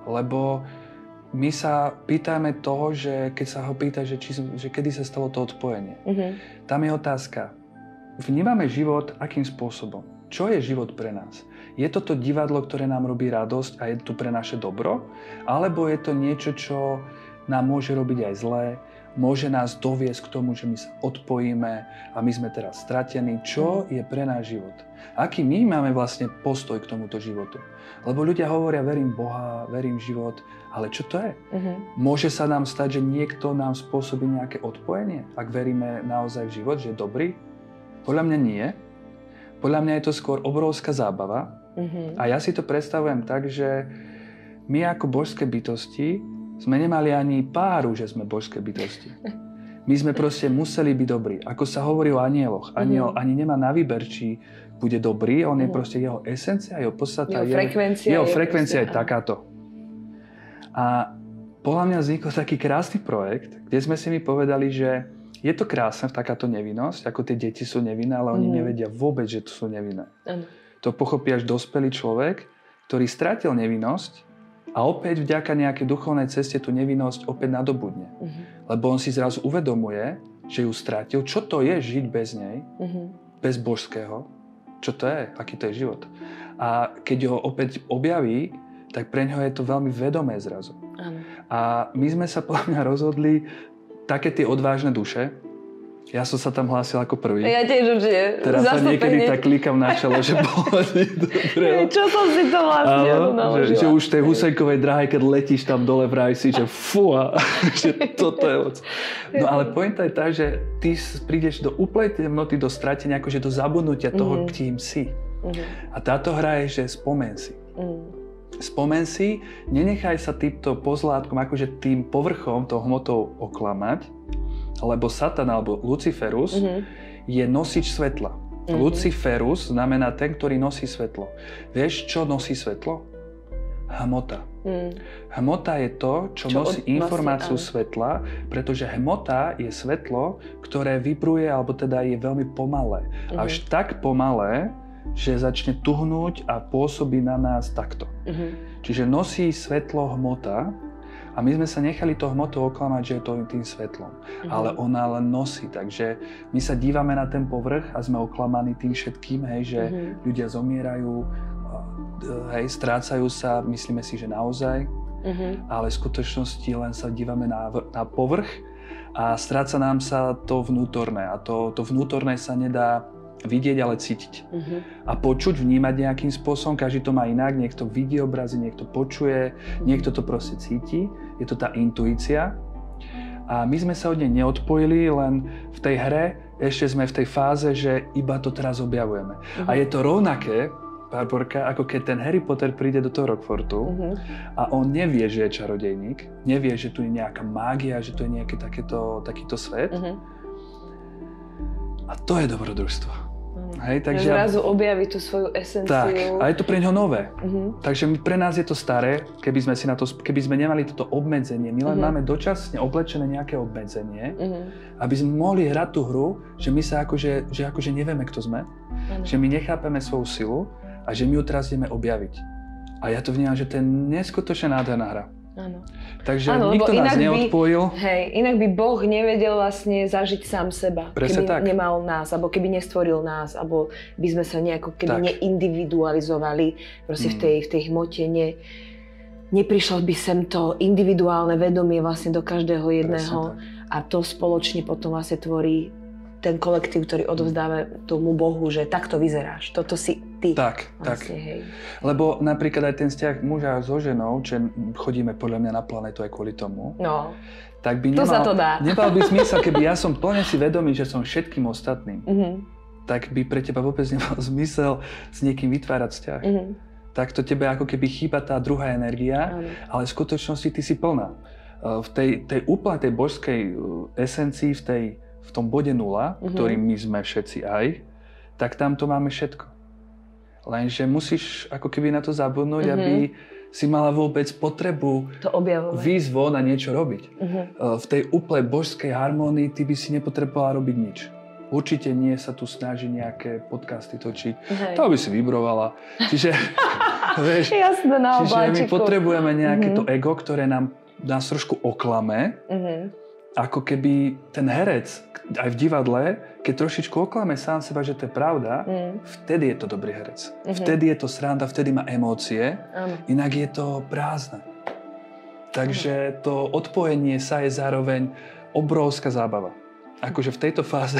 Lebo my sa pýtame toho, že keď sa ho pýta, že kedy sa stalo to odpojenie. Tam je otázka. Vnímame život akým spôsobom? Čo je život pre nás? Je to to divadlo, ktoré nám robí radosť a je tu pre naše dobro? Alebo je to niečo, čo nám môže robiť aj zlé? Môže nás doviesť k tomu, že my sa odpojíme a my sme teraz stratení. Čo je pre náš život? Aký my máme vlastne postoj k tomuto životu? Lebo ľudia hovoria: verím Boha, verím život, ale čo to je? Môže sa nám stať, že niekto nám spôsobí nejaké odpojenie, ak veríme naozaj v život, že je dobrý? Podľa mňa nie. Podľa mňa je to skôr obrovská zábava. A ja si to predstavujem tak, že my ako božské bytosti sme nemali ani páru, že sme božské bytosti. My sme proste museli byť dobrí. Ako sa hovorí o anieloch. Aniel ani nemá na výber, či bude dobrý. On je proste jeho esencia, jeho podstata. Jeho frekvencia je takáto. A podľa mňa vznikol taký krásny projekt, kde sme si mi povedali, že je to krásne, takáto nevinnosť, ako tie deti sú nevinné, ale oni nevedia vôbec, že to sú nevinné. To pochopí až dospelý človek, ktorý stratil nevinnosť a opäť vďaka nejakej duchovnej ceste tú nevinnosť opäť nadobudne. Lebo on si zrazu uvedomuje, že ju stratil. Čo to je žiť bez nej? Bez božského? Čo to je? Aký to je život? A keď ho opäť objaví, tak pre ňoho je to veľmi vedomé zrazu. A my sme sa podľa mňa rozhodli také tie odvážne duše. Ja som sa tam hlásil ako prvý. Ja tiež určite. Teraz sa niekedy tak klikam na čelo, že bolo dobre. Čo som si to vlastne naložila? Že už v tej Husajkovej dráhe, keď letíš tam dole, vravíš si, že fúha, že toto je moc. No ale pointa je tá, že ty prídeš do úplnej temnoty, do stratenia, akože do zabudnutia toho, kým si. A táto hra je, že spomen si. Spomen si, nenechaj sa týmto pozlátkom, akože tým povrchom, tou hmotou oklamať, lebo Satan alebo Luciferus je nosič svetla. Luciferus znamená ten, ktorý nosí svetlo. Vieš, čo nosí svetlo? Hmota. Hmota je to, čo nosí informáciu svetla, pretože hmota je svetlo, ktoré vibruje, alebo teda je veľmi pomalé. Až tak pomalé, že začne tuhnúť a pôsobí na nás takto. Čiže nosí svetlo hmota a my sme sa nechali to hmotu oklamať, že je to tým svetlom. Ale ona len nosí, takže my sa dívame na ten povrch a sme oklamaní tým všetkým, hej, že ľudia zomierajú, hej, strácajú sa, myslíme si, že naozaj, ale v skutočnosti len sa dívame na povrch a stráca nám sa to vnútorné a to vnútorné sa nedá vidieť, ale cítiť. A počuť, vnímať nejakým spôsobom, každý to má inak, niekto vidí obrazy, niekto počuje, niekto to proste cíti, je to tá intuícia. A my sme sa od nej neodpojili, len v tej hre ešte sme v tej fáze, že iba to teraz objavujeme. A je to rovnaké, Barborka, ako keď ten Harry Potter príde do toho Rockfortu a on nevie, že je čarodejník, nevie, že tu je nejaká mágia, že tu je nejaký takýto svet. A to je dobrodružstvo. Hej, takže zrazu objaví tú svoju esenciu. Tak, a je to pre ňoho nové. Takže pre nás je to staré, keby sme nemali toto obmedzenie. My len máme dočasne oblečené nejaké obmedzenie, aby sme mohli hrať tú hru, že my sa akože nevieme, kto sme, že my nechápeme svoju silu a že my ju teraz ideme objaviť. A ja to vnímam, že to je neskutočne nádherná hra. Áno. Takže nikto nás neodpojil. Inak by Boh nevedel vlastne zažiť sám seba, presne keby tak. nemal nás, alebo keby nestvoril nás, alebo by sme sa nejako neindividualizovali proste v tej hmote. Neprišlo by sem to individuálne vedomie vlastne do každého jedného a to spoločne potom vlastne tvorí ten kolektív, ktorý odovzdáme tomu Bohu, že takto vyzeráš, toto si ty. Tak. Hej. Lebo napríklad aj ten vzťah muža so ženou, že chodíme podľa mňa na planetu aj kvôli tomu, tak by nemal by zmysel, keby ja som plne si vedomý, že som všetkým ostatným, tak by pre teba vôbec nemal zmysel s niekým vytvárať vzťah. Tak to tebe ako keby chýba tá druhá energia, ale v skutočnosti ty si plná. V tej úplne tej božskej esencii, v tom bode 0, ktorým my sme všetci aj, tak tam to máme všetko. Lenže musíš ako keby na to zabudnúť, aby si mala vôbec potrebu výjsť von a niečo robiť. V tej úplne božskej harmónii ty by si nepotrebovala robiť nič. Určite nie sa tu snaží nejaké podcasty točiť. To by si vybrovala. Čiže, vieš, čiže my potrebujeme nejaké to ego, ktoré nás trošku oklame. Ako keby ten herec aj v divadle, keď trošičku oklame sám seba, že to je pravda, vtedy je to dobrý herec. Vtedy je to sranda, vtedy má emócie, inak je to prázdne. Takže to odpojenie sa je zároveň obrovská zábava. Akože v tejto fáze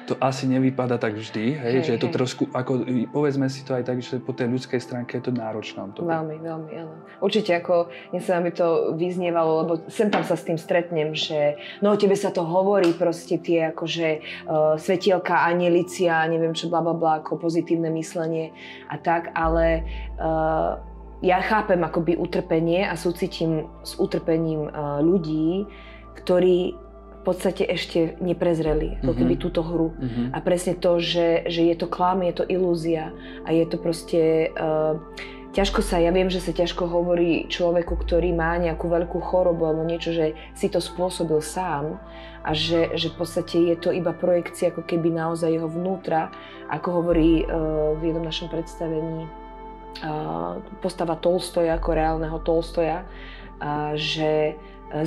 to asi nevypadá tak vždy, že je to trošku, ako povedzme si to aj tak, že po tej ľudskej stránke je to náročné. Veľmi, áno. Určite nechcem, aby to vyznievalo, lebo sem tam sa s tým stretnem, že tebe sa to hovorí, proste tie akože svetielka, anielicia, neviem čo, blablabla, ako pozitívne myslenie a tak, ale ja chápem akoby utrpenie a súcitím s utrpením ľudí, ktorí v podstate ešte neprezreli ako keby túto hru. A presne to, že je to klam, je to ilúzia a je to proste ja viem, že sa ťažko hovorí človeku, ktorý má nejakú veľkú chorobu alebo niečo, že si to spôsobil sám a že v podstate je to iba projekcia ako keby naozaj jeho vnútra, ako hovorí v jednom našom predstavení postava Tolstoja, ako reálneho Tolstoja, že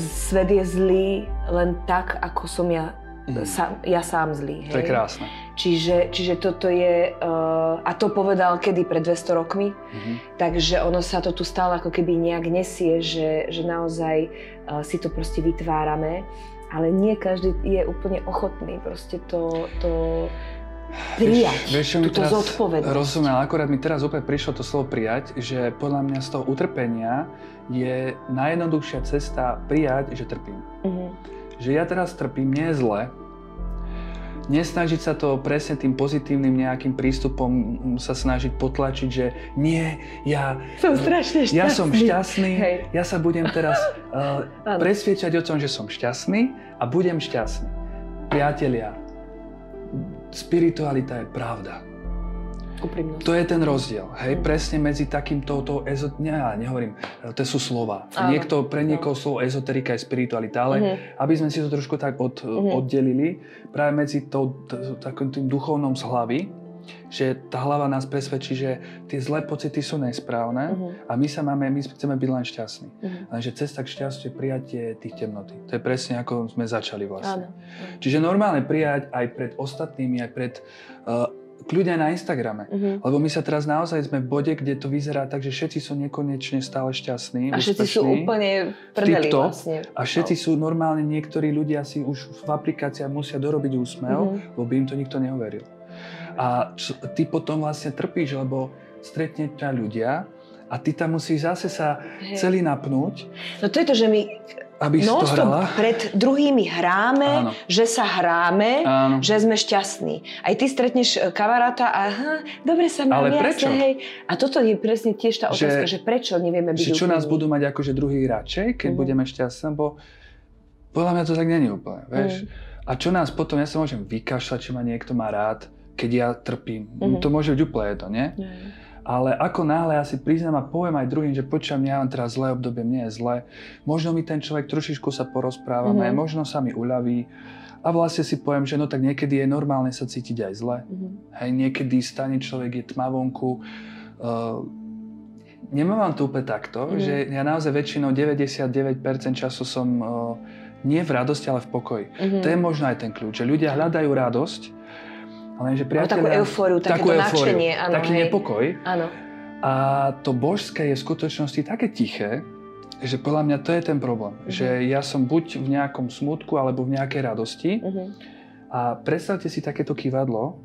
svet je zlý len tak, ako som ja sám zlý. Hej? To je krásne. Čiže toto je, a to povedal kedy, pred 200 rokmi, takže ono sa to tu stále ako keby nejak nesie, že naozaj si to proste vytvárame, ale nie každý je úplne ochotný proste to prijať, túto zodpovednosť. Rozumiem, akorát mi teraz úplne prišlo to slovo prijať, že podľa mňa z toho utrpenia je najjednoduchšia cesta prijať, že trpím. Že ja teraz trpím, nie je zle. Nesnažiť sa to presne tým pozitívnym nejakým prístupom sa snažiť potlačiť, že nie, ja som šťastný, ja sa budem teraz presviečať o tom, že som šťastný a budem šťastný. Priatelia, spiritualita je pravda. Úprimnosť. To je ten rozdiel, hej, presne medzi takýmto, nehovorím, to sú slova. Pre niekoho slovo ezoterika je spiritualita, ale aby sme si to trošku tak oddelili, práve medzi takým tým duchovnom z hlavy, že tá hlava nás presvedčí, že tie zlé pocity sú nesprávne a my chceme byť len šťastní. Lenže cesta k šťastiu je prijatie tých temnotí. To je presne ako sme začali vlastne. Čiže normálne prijať aj pred ostatnými, aj pred ľudia na Instagrame. Lebo my sa teraz naozaj sme v bode, kde to vyzerá tak, že všetci sú nekonečne stále šťastní, a všetci sú úplne prdeli vlastne. A všetci sú normálne, niektorí ľudia si už v aplikáciách musia dorobiť úsmev, lebo by im to nikto neuveril. A ty potom vlastne trpíš, lebo stretne ťa ľudia a ty tam musíš zase sa celý napnúť. No to je to, že my pred druhými hráme, že sa hráme, že sme šťastní. Aj ty stretneš kamaráta a dobre sa máme. Ale prečo? Hej. A toto je presne tiež tá otázka, že prečo nevieme byť úprimní. Čo nás budú mať akože druhý radšej, keď budeme šťastní, bo podľa mňa to tak nie je úplne, vieš. A čo nás potom, ja sa môžem vykašľať, či ma niekto má rád, keď ja trpím. To môže byť úplne jedno, nie? Ale ako náhle ja si priznám a poviem aj druhým, že počujem, ja mám teraz zlé obdobie, mne je zle. Možno mi ten človek trošičku sa porozprávame, možno sa mi uľaví a vlastne si poviem, že no tak niekedy je normálne sa cítiť aj zle. Hej, niekedy stane človek, je tma vonku. Nemám to úplne takto, že ja naozaj väčšinou 99% času som nie v radosti, ale v pokoji. To je možno aj ten kľúč, že ľudia hľadajú radosť, ale že priatelia, takú eufóriu, takéto nadšenie, taký nepokoj. Áno. A to božské je v skutočnosti také tiché, že podľa mňa to je ten problém. Že ja som buď v nejakom smutku, alebo v nejakej radosti. A predstavte si takéto kývadlo.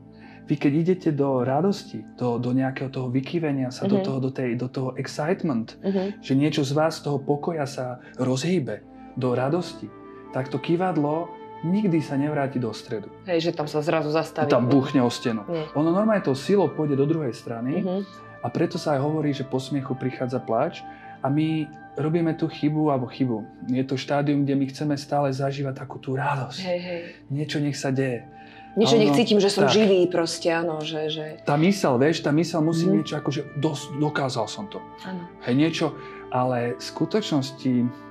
Vy keď idete do radosti, do nejakého toho vykývenia sa, do toho excitement, že niečo z vás, z toho pokoja sa rozhýbe do radosti, tak to kývadlo nikdy sa nevráti do stredu. Hej, že tam sa zrazu zastaví. Tam buchne o stenu. Ono normálne tou silou pôjde do druhej strany a preto sa aj hovorí, že po smiechu prichádza pláč a my robíme tú chybu. Je to štádium, kde my chceme stále zažívať takú tú radosť. Niečo nech sa deje. Niečo nech cítim, že som živý proste, áno. Že... Tá myseľ musí niečo akože dokázal som to. Áno. Hej, niečo, ale v skutočnosti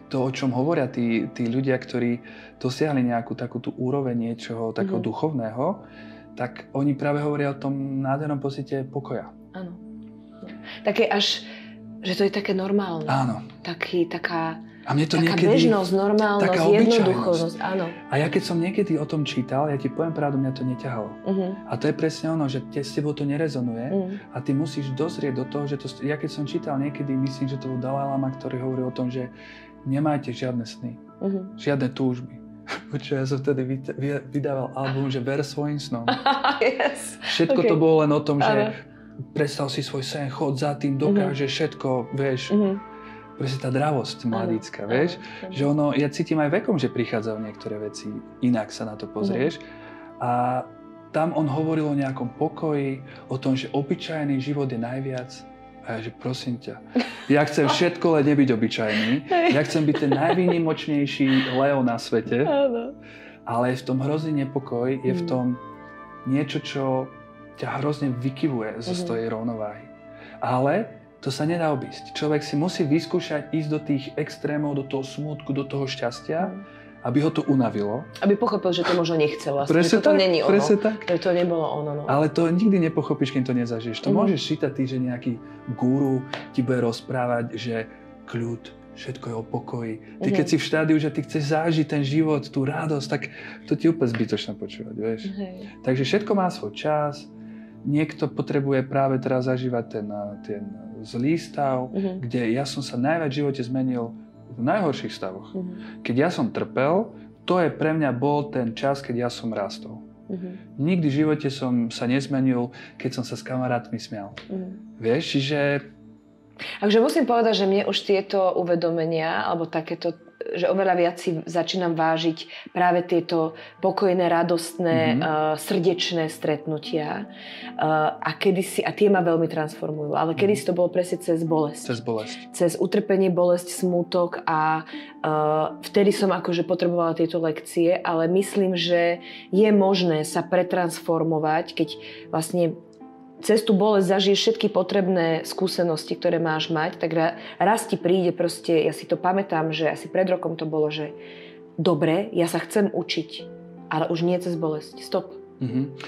to, o čom hovoria tí ľudia, ktorí dosiahli nejakú takú tú úroveň niečoho takého duchovného, tak oni práve hovoria o tom nádhernom pocite pokoja. Áno. Také až, že to je také normálne. Áno. Taká bežnosť, normálnosť, jednoduchosť. Áno. A ja keď som niekedy o tom čítal, ja ti poviem pravdu, mňa to neťahalo. A to je presne ono, že s tebou to nerezonuje a ty musíš dozrieť do toho, že ja keď som čítal niekedy, myslím, že to bol Dalaj Lama, ktorý hovorí o tom, že nemajte žiadne sny, žiadne túžby. Počuť, ja som vtedy vydával album, že ver svojim snom. Všetko to bolo len o tom, že predstav si svoj sen, chod za tým, dokáže všetko, vieš. Presne tá dravosť mladícka, vieš. Že ono, ja cítim aj vekom, že prichádzajú niektoré veci, inak sa na to pozrieš. A tam on hovoril o nejakom pokoji, o tom, že obyčajný život je najviac. A ja, že prosím ťa, ja chcem všetko, len nebyť obyčajný. Ja chcem byť ten najvýnimočnejší Leo na svete. Ale v tom hrozný nepokoj je v tom niečo, čo ťa hrozne vykyvuje zo svojej rovnováhy. Ale to sa nedá obísť. Človek si musí vyskúšať ísť do tých extrémov, do toho smútku, do toho šťastia, aby ho to unavilo. Aby pochopil, že to možno nechcel vlastne. Presne to tak, není ono. Presne tak. To nebolo ono. No. Ale to nikdy nepochopíš, kým to nezažiješ. To môžeš čítať ty, že nejaký guru ti bude rozprávať, že kľud, všetko je o pokoji. Ty keď si v štádiu, že ty chceš zažiť ten život, tú radosť, tak to ti úplne zbytočné počúvať, vieš. Takže všetko má svoj čas. Niekto potrebuje práve teraz zažívať ten zlý stav, kde ja som sa najviac v živote zmenil v najhorších stavoch. Keď ja som trpel, to je pre mňa bol ten čas, keď ja som rastol. Nikdy v živote som sa nezmenil, keď som sa s kamarátmi smial. Vieš, čiže... Takže musím povedať, že mne už tieto uvedomenia, alebo takéto, že oveľa viac si začínam vážiť práve tieto pokojné, radostné, srdečné stretnutia. A tie ma veľmi transformujú. Ale kedysi to bolo presne cez bolesť. Cez bolesť. Cez utrpenie, bolesť, smútok a vtedy som akože potrebovala tieto lekcie, ale myslím, že je možné sa pretransformovať, keď vlastne cez tú bolesť zažiješ všetky potrebné skúsenosti, ktoré máš mať, tak raz ti príde proste, ja si to pamätám, že asi pred rokom to bolo, že dobre, ja sa chcem učiť, ale už nie cez bolesť. Stop.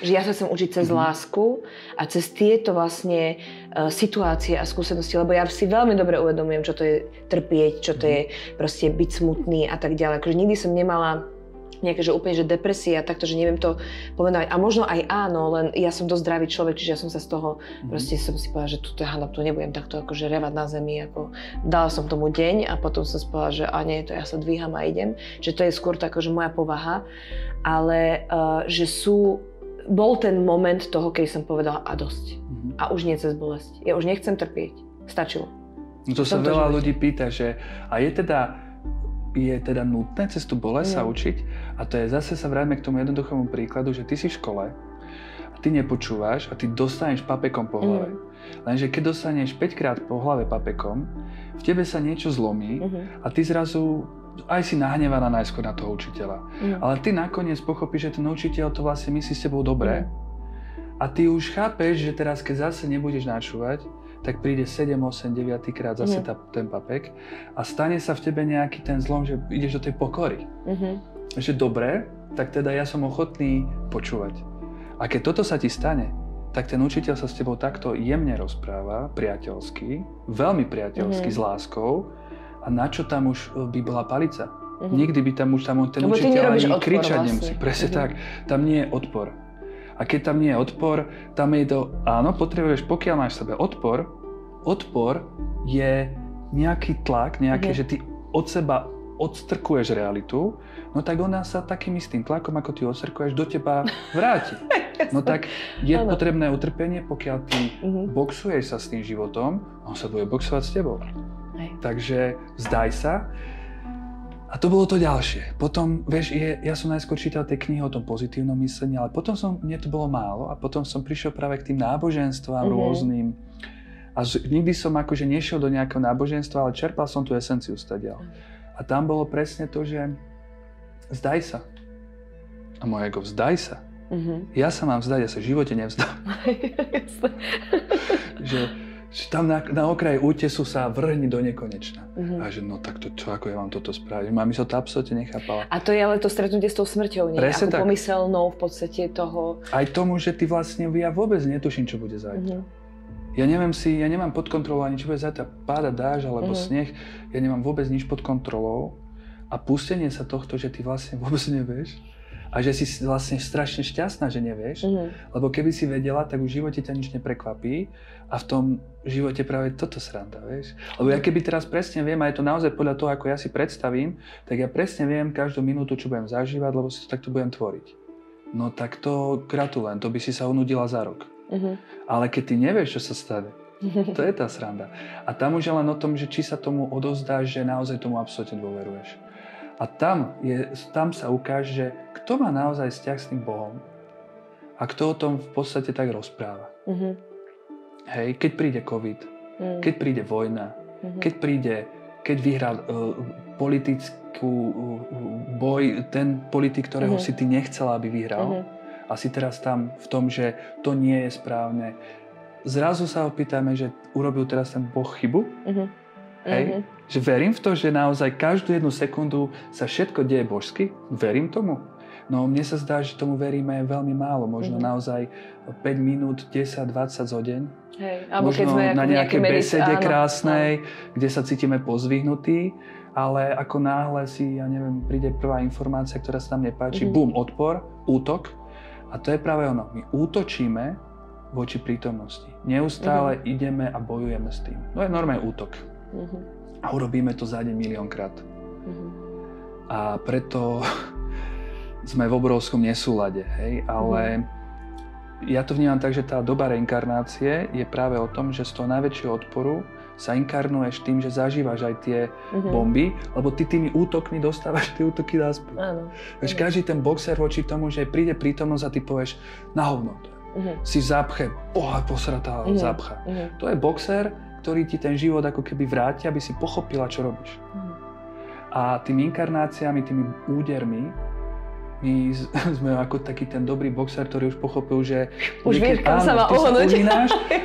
Že ja sa chcem učiť cez lásku a cez tieto vlastne situácie a skúsenosti, lebo ja si veľmi dobre uvedomujem, čo to je trpieť, čo to je proste byť smutný a tak ďalej. Akože nikdy som nemala nejaké, že úplne, že depresia, takto, že neviem to povedať. A možno aj áno, len ja som dosť zdravý človek, čiže ja som sa z toho, proste som si povedala, že tu nebudem takto akože revať na zemi, ako dala som tomu deň a potom som si povedala, že a nie, to ja sa dvíham a idem. Že to je skôr to akože moja povaha, ale že bol ten moment toho, keď som povedala a dosť. A už nie cez bolesť. Ja už nechcem trpieť. Stačilo. No to sa veľa ľudí pýta, že a je teda nutné cez tú bolesť sa učiť? A to je zase sa vráťme k tomu jednoduchému príkladu, že ty si v škole a ty nepočúvaš a ty dostaneš papekom po hlave. Lenže keď dostaneš 5-krát po hlave papekom, v tebe sa niečo zlomí a ty zrazu aj si nahnevaná najskôr na toho učiteľa. Ale ty nakoniec pochopíš, že ten učiteľ to vlastne myslí s tebou dobre. A ty už chápeš, že teraz keď zase nebudeš načúvať, tak príde 7, 8, 9 krát zase ten papek a stane sa v tebe nejaký ten zlom, že ideš do tej pokory. Že dobre, tak teda ja som ochotný počúvať. A keď toto sa ti stane, tak ten učiteľ sa s tebou takto jemne rozpráva, priateľsky, veľmi priateľsky, s láskou, a na čo tam už by bola palica? Nikdy by tam už ten učiteľ ani kričať nemusí. Presne tak, tam nie je odpor. A keď tam nie je odpor, tam je to, áno, potrebuješ, pokiaľ máš v sebe odpor je nejaký tlak, že ty od seba odstrkuješ realitu, no tak ona sa takým istým tlakom, ako ty odstrkuješ, do teba vráti. No tak je potrebné utrpenie, pokiaľ ty boxuješ sa s tým životom, on sa bude boxovať s tebou. Takže vzdaj sa. A to bolo to ďalšie. Potom, vieš, ja som najskôr čítal tie knihy o tom pozitívnom myslení, ale potom mne to bolo málo a potom som prišiel práve k tým náboženstvám rôznym. A nikdy som akože nešiel do nejakého náboženstva, ale čerpal som tú esenciu stadiaľ. A tam bolo presne to, že vzdaj sa. A moje ego, vzdaj sa. Ja sa mám vzdať, ja sa v živote nevzdám. že tam na okraji útesu sa vrhni do nekonečna. A že no tak to čo, ako ja mám toto spraviť? Mami sa to absolútne nechápala. A to je ale to stretnutie s tou smrťou, nie? Presne ako tak. Pomyselnou v podstate toho. Aj tomu, že ty vlastne, ja vôbec netuším, čo bude zajtra. Ja nemám pod kontrolou ani čo bude zajtra, páda dážď alebo sneh. Ja nemám vôbec nič pod kontrolou. A pustenie sa tohto, že ty vlastne vôbec nevieš. A že si vlastne strašne šťastná, že nevieš, lebo keby si vedela, tak v živote ťa nič neprekvapí a v tom živote práve toto sranda, vieš. Lebo ja keby teraz presne viem, a je to naozaj podľa toho, ako ja si predstavím, tak ja presne viem každú minútu, čo budem zažívať, lebo si to takto budem tvoriť. No tak to gratulujem, to by si sa unudila za rok. Ale keď ty nevieš, čo sa stane, to je tá sranda. A tam už je len o tom, že či sa tomu odovzdáš, že naozaj tomu absolútne dôveruješ. A tam sa ukáže, že kto má naozaj vzťah s tým Bohom a kto o tom v podstate tak rozpráva. Hej, keď príde COVID, keď príde vojna, keď vyhrá politickú boj ten politik, ktorého si ty nechcela, aby vyhral, a si teraz tam v tom, že to nie je správne. Zrazu sa opýtame, že urobil teraz ten Boh chybu? Hej? Že verím v to, že naozaj každú jednu sekundu sa všetko deje božsky? Verím tomu? No mne sa zdá, že tomu veríme veľmi málo. Možno naozaj 5 minút, 10, 20 za deň. Hej. Možno na nejakej besede krásnej, kde sa cítime pozvihnutí, ale ako náhle si, príde prvá informácia, ktorá sa nám nepáči, bum, odpor, útok. A to je práve ono. My útočíme voči prítomnosti. Neustále ideme a bojujeme s tým. No je normálny útok. A urobíme to za deň miliónkrát. A preto sme v obrovskom nesúlade, hej? Ale ja to vnímam tak, že tá doba reinkarnácie je práve o tom, že z toho najväčšieho odporu sa inkarnuješ tým, že zažívaš aj tie bomby, lebo ty tými útokmi dostávaš tie útoky naspäť. Veď každý ten boxer voči tomu, že príde prítomnosť a ty povieš na hovno. Si zapche, posratá zapcha. To je boxer, ktorý ti ten život ako keby vráti, aby si pochopila, čo robíš. A tými inkarnáciami, tými údermi, my sme ako taký ten dobrý boxer, ktorý už pochopil, že už vieš, kam sa má ohnúť.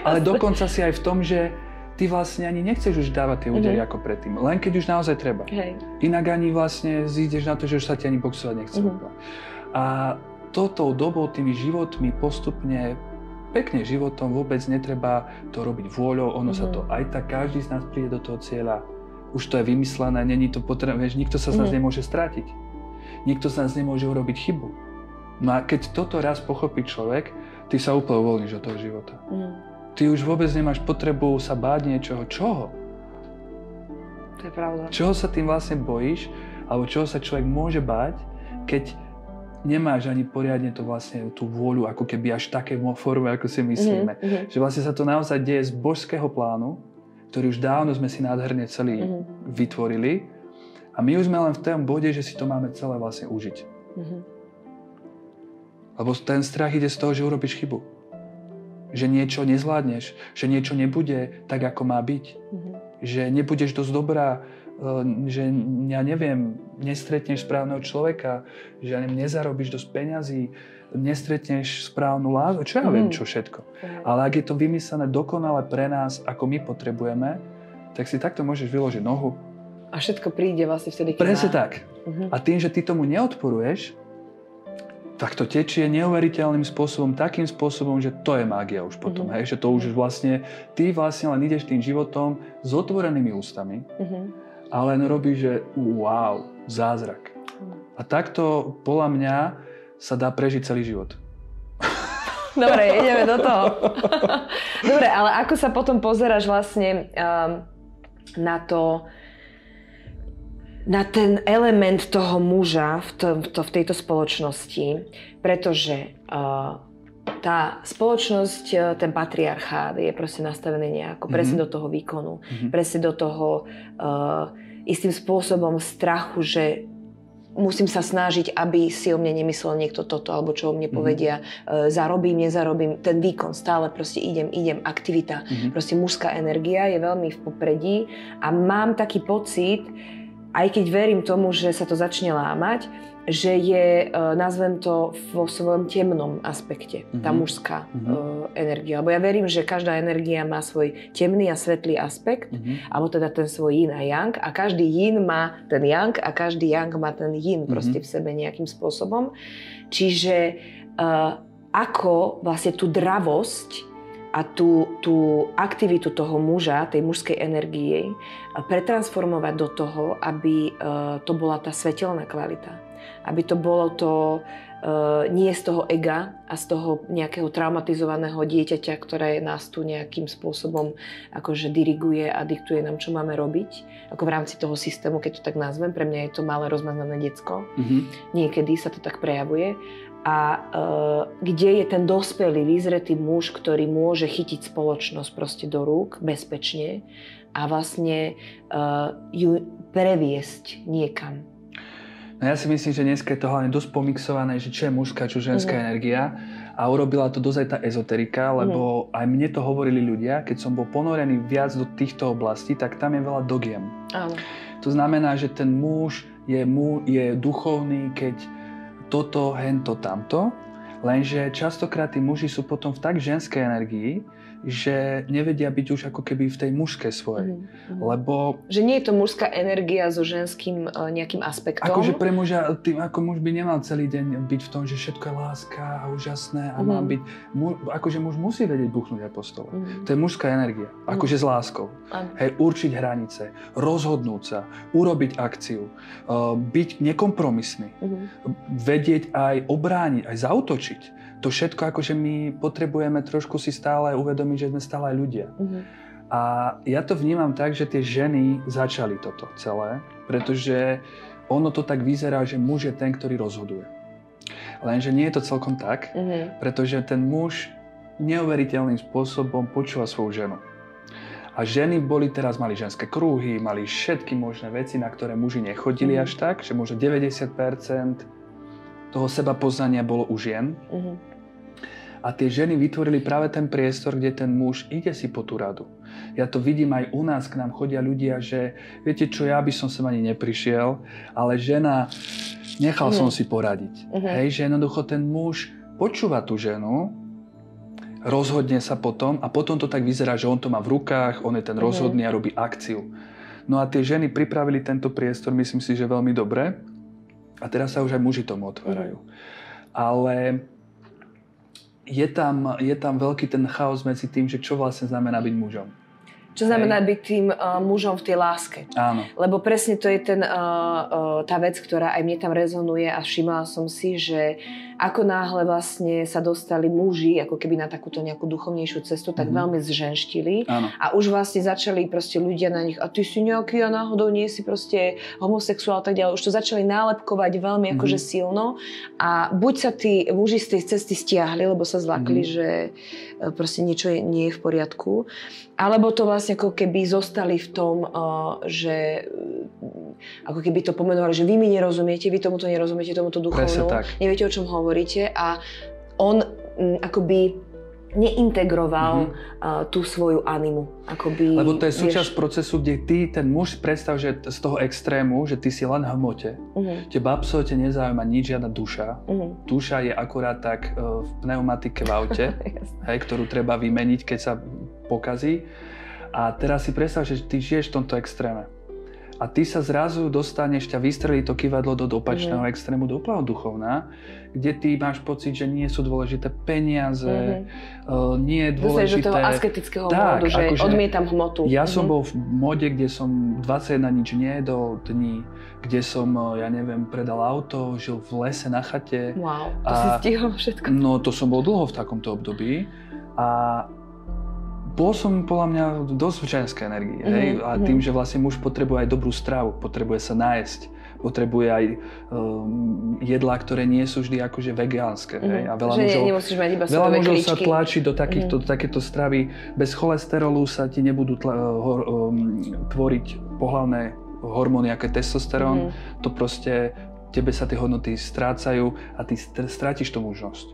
Ale dokonca si aj v tom, že ty vlastne ani nechceš už dávať tie údery ako predtým, len keď už naozaj treba. Inak ani vlastne zídeš na to, že už sa ti ani boxovať nechce. A touto dobou, tými životmi postupne, pekne životom, vôbec netreba to robiť vôľou, ono sa to aj tak, každý z nás príde do toho cieľa. Už to je vymyslené, není to potrebné, nikto sa z nás nemôže strátiť. Nikto z nás nemôže urobiť chybu. No a keď toto raz pochopí človek, ty sa úplne uvoľníš od toho života. Ty už vôbec nemáš potrebu sa báť niečoho. Čoho? To je pravda. Čoho sa tým vlastne bojíš, alebo čoho sa človek môže báť, keď nemáš ani poriadne to vlastne tú vôľu, ako keby až také forme, ako si myslíme. Že vlastne sa to naozaj deje z božského plánu, ktorý už dávno sme si nádherne celý vytvorili. A my už sme len v tom bode, že si to máme celé vlastne užiť. Lebo ten strach ide z toho, že urobíš chybu. Že niečo nezvládneš, že niečo nebude tak, ako má byť. Že nebudeš dosť dobrá, že ja neviem, nestretneš správneho človeka, že nezarobíš dosť peňazí, nestretneš správnu lásku, čo ja viem, čo všetko. Ale ak je to vymyslené dokonale pre nás, ako my potrebujeme, tak si takto môžeš vyložiť nohu. A všetko príde vlastne vtedy, keď presne tak. A tým, že ty tomu neodporuješ, tak to tečie neuveriteľným spôsobom, takým spôsobom, že to je mágia už potom. Hej? Že to už vlastne, ty vlastne len ideš tým životom s otvorenými ústami a len robíš, že wow, zázrak. A takto, podľa mňa, sa dá prežiť celý život. Dobre, ideme do toho. Dobre, ale ako sa potom pozeráš vlastne na to, na ten element toho muža v tejto spoločnosti, pretože tá spoločnosť, ten patriarchát je proste nastavený nejako, presne do toho výkonu, presne do toho istým spôsobom strachu, že musím sa snažiť, aby si o mne nemyslel niekto toto, alebo čo o mne povedia, zarobím, nezarobím, ten výkon, stále proste idem, aktivita, proste mužská energia je veľmi v popredí a mám taký pocit, aj keď verím tomu, že sa to začne lámať, že je, nazvem to, vo svojom temnom aspekte, tá mužská energia. Lebo ja verím, že každá energia má svoj temný a svetlý aspekt, alebo teda ten svoj yin a yang, a každý yin má ten yang a každý yang má ten yin proste v sebe nejakým spôsobom. Čiže ako vlastne tú dravosť a tú aktivitu toho muža, tej mužskej energie, pretransformovať do toho, aby to bola tá svetelná kvalita. Aby to bolo to nie z toho ega a z toho nejakého traumatizovaného dieťaťa, ktoré nás tu nejakým spôsobom akože diriguje a diktuje nám, čo máme robiť. Ako v rámci toho systému, keď to tak nazvem. Pre mňa je to malé rozmaznané decko. Niekedy sa to tak prejavuje. A kde je ten dospelý, vyzretý muž, ktorý môže chytiť spoločnosť proste do rúk bezpečne a vlastne ju previesť niekam. No ja si myslím, že dneska je to hlavne dosť pomixované, že čo je mužská, čo ženská energia. A urobila to dosť aj tá ezoterika, lebo aj mne to hovorili ľudia, keď som bol ponorený viac do týchto oblastí, tak tam je veľa dogiem. Áno. To znamená, že ten muž je duchovný, keď toto, hento, tamto, lenže častokrát tí muži sú potom v tak ženskej energii, že nevedia byť už ako keby v tej mužskej svojej. Lebo... Že nie je to mužská energia so ženským nejakým aspektom. Akože pre muža, ako muž by nemal celý deň byť v tom, že všetko je láska a úžasné a má byť... Akože muž musí vedieť buchnúť apostola. To je mužská energia. Akože s láskou. Hej, určiť hranice, rozhodnúť sa, urobiť akciu, byť nekompromisný, vedieť aj obrániť, aj zaútočiť. To všetko, akože my potrebujeme trošku si stále uvedomiť, že sme stále aj ľudia. A ja to vnímam tak, že tie ženy začali toto celé, pretože ono to tak vyzerá, že muž je ten, ktorý rozhoduje. Lenže nie je to celkom tak, pretože ten muž neuveriteľným spôsobom počúva svoju ženu. A ženy mali ženské kruhy, mali všetky možné veci, na ktoré muži nechodili až tak, že možno 90% toho sebapoznania bolo u žien. A tie ženy vytvorili práve ten priestor, kde ten muž ide si po tú radu. Ja to vidím aj u nás, k nám chodia ľudia, že viete čo, ja by som sem ani neprišiel, ale žena, nechal som si poradiť. Hej, že jednoducho ten muž počúva tú ženu, rozhodne sa potom a potom to tak vyzerá, že on to má v rukách, on je ten rozhodný a robí akciu. No a tie ženy pripravili tento priestor, myslím si, že veľmi dobre. A teraz sa už aj muži tomu otvárajú. ale je tam veľký ten chaos medzi tým, že čo vlastne znamená byť mužom. Čo znamená byť tým mužom v tej láske. Áno. Lebo presne to je tá vec, ktorá aj mne tam rezonuje a všimla som si, že ako náhle vlastne sa dostali muži ako keby na takúto nejakú duchovnejšiu cestu, tak veľmi zženštili. Áno. A už vlastne začali proste ľudia na nich, a ty si nejaký a náhodou nie si proste homosexuál a tak ďalej. Už to začali nálepkovať veľmi akože silno a buď sa tí muži z tej cesty stiahli, lebo sa zlakli, že proste niečo nie je v poriadku, alebo to vlastne ako keby zostali v tom, že ako keby to pomenovali, že vy mi nerozumiete, vy tomuto nerozumiete, tomuto duchovnú, neviete, o čom hovoríte a on akoby neintegroval tú svoju animu. Akoby, lebo to je súčasť procesu, kde ty, ten muž, predstav, že z toho extrému, že ty si len v hmote, teba absolútne nezaujíma nič, žiadna duša. Duša je akurát tak v pneumatike v aute, hej, ktorú treba vymeniť, keď sa pokazí. A teraz si predstav, že ty žiješ v tomto extréme. A ty sa zrazu dostaneš, ťa vystrelí to kyvadlo do opačného extrému, do úplného duchovna, kde ty máš pocit, že nie sú dôležité peniaze, nie je dôležité... Do toho asketického módu, že akože odmietam hmotu. Ja som bol v móde, kde som 21 nič nejedol dní, kde som, ja neviem, predal auto, žil v lese na chate. Wow, to si stihol všetko. No, to som bol dlho v takomto období. A bol som podľa mňa dosť v ženskej energii, hej? A tým, že vlastne muž potrebuje aj dobrú stravu, potrebuje sa nájsť, potrebuje aj jedlá, ktoré nie sú vždy akože vegánske, hej? A veľa mužov sa tlačí do takéto stravy, bez cholesterolu sa ti nebudú tvoriť pohlavné hormóny, ako je testosterón, to proste tebe sa tie hodnoty strácajú a ty strátiš tú mužnosť.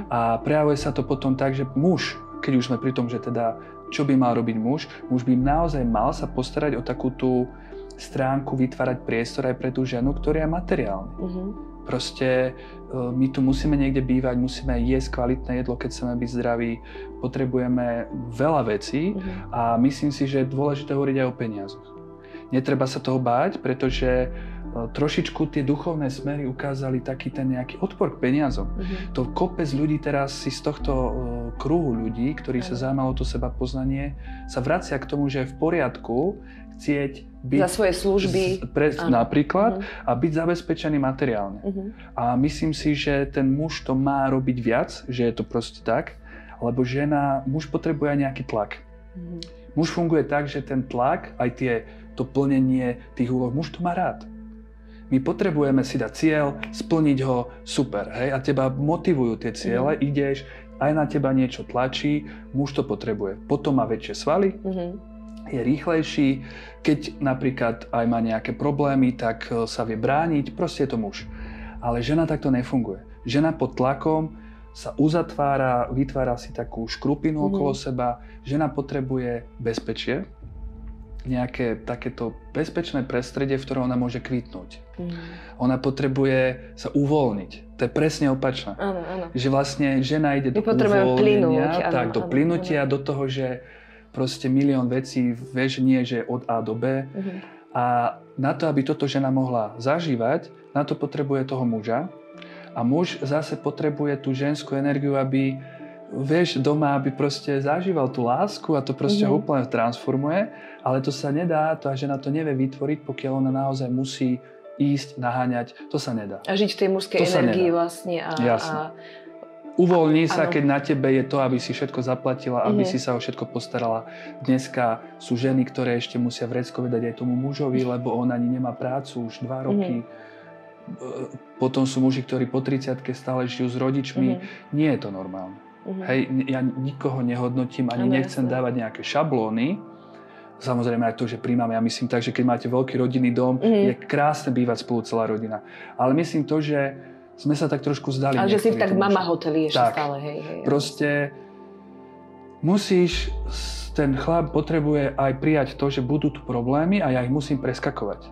A prejavuje sa to potom tak, že muž, keď už sme pri tom, že teda čo by mal robiť muž by naozaj mal sa postarať o takú tú stránku, vytvárať priestor aj pre tú ženu, ktorá je materiálna. Proste my tu musíme niekde bývať, musíme jesť kvalitné jedlo, keď chceme byť zdraví, potrebujeme veľa vecí a myslím si, že je dôležité hovoriť aj o peniazoch. Netreba sa toho báť, pretože trošičku tie duchovné smery ukázali taký ten nejaký odpor k peniazom. To kopec ľudí teraz si z tohto kruhu ľudí, ktorí sa zaujímalo to seba poznanie, sa vracia k tomu, že je v poriadku chcieť byť za svoje služby napríklad a byť zabezpečený materiálne. A myslím si, že ten muž to má robiť viac, že je to proste tak, lebo muž potrebuje aj nejaký tlak. Muž funguje tak, že ten tlak, aj to plnenie tých úloh, muž to má rád. My potrebujeme si dať cieľ, splniť ho, super, hej, a teba motivujú tie ciele, ideš, aj na teba niečo tlačí, muž to potrebuje. Potom má väčšie svaly, je rýchlejší, keď napríklad aj má nejaké problémy, tak sa vie brániť, proste je to muž. Ale žena takto nefunguje. Žena pod tlakom sa uzatvára, vytvára si takú škrupinu okolo seba, žena potrebuje bezpečie, nejaké takéto bezpečné prostredie, v ktorom ona môže kvitnúť. Ona potrebuje sa uvoľniť. To je presne opačné. Áno. Že vlastne žena ide do uvoľnenia, do plynutia, do toho, že proste milión vecí, vieš, nie, že od A do B. A na to, aby toto žena mohla zažívať, na to potrebuje toho muža. A muž zase potrebuje tú ženskú energiu, aby vieš, doma, aby proste zažíval tú lásku a to proste ho úplne transformuje, ale to sa nedá, tá žena to nevie vytvoriť, pokiaľ ona naozaj musí ísť, naháňať, to sa nedá. A žiť v tej mužskej energii vlastne. Uvoľní sa, keď na tebe je to, aby si všetko zaplatila, aby si sa o všetko postarala. Dneska sú ženy, ktoré ešte musia vrecko dať aj tomu mužovi, lebo on ani nemá prácu už 2 roky. Potom sú muži, ktorí po 30-ke stále žijú s rodičmi. Nie je to normálne. Hej, ja nikoho nehodnotím, ani nechcem dávať nejaké šablóny. Samozrejme aj to, že príjmame, ja myslím tak, že keď máte veľký rodinný dom, je krásne bývať spolu celá rodina. Ale myslím to, že sme sa tak trošku zdali. Ale že si tak mama hoteli ešte stále, hej. Proste ten chlap potrebuje aj prijať to, že budú tu problémy a ja ich musím preskakovať.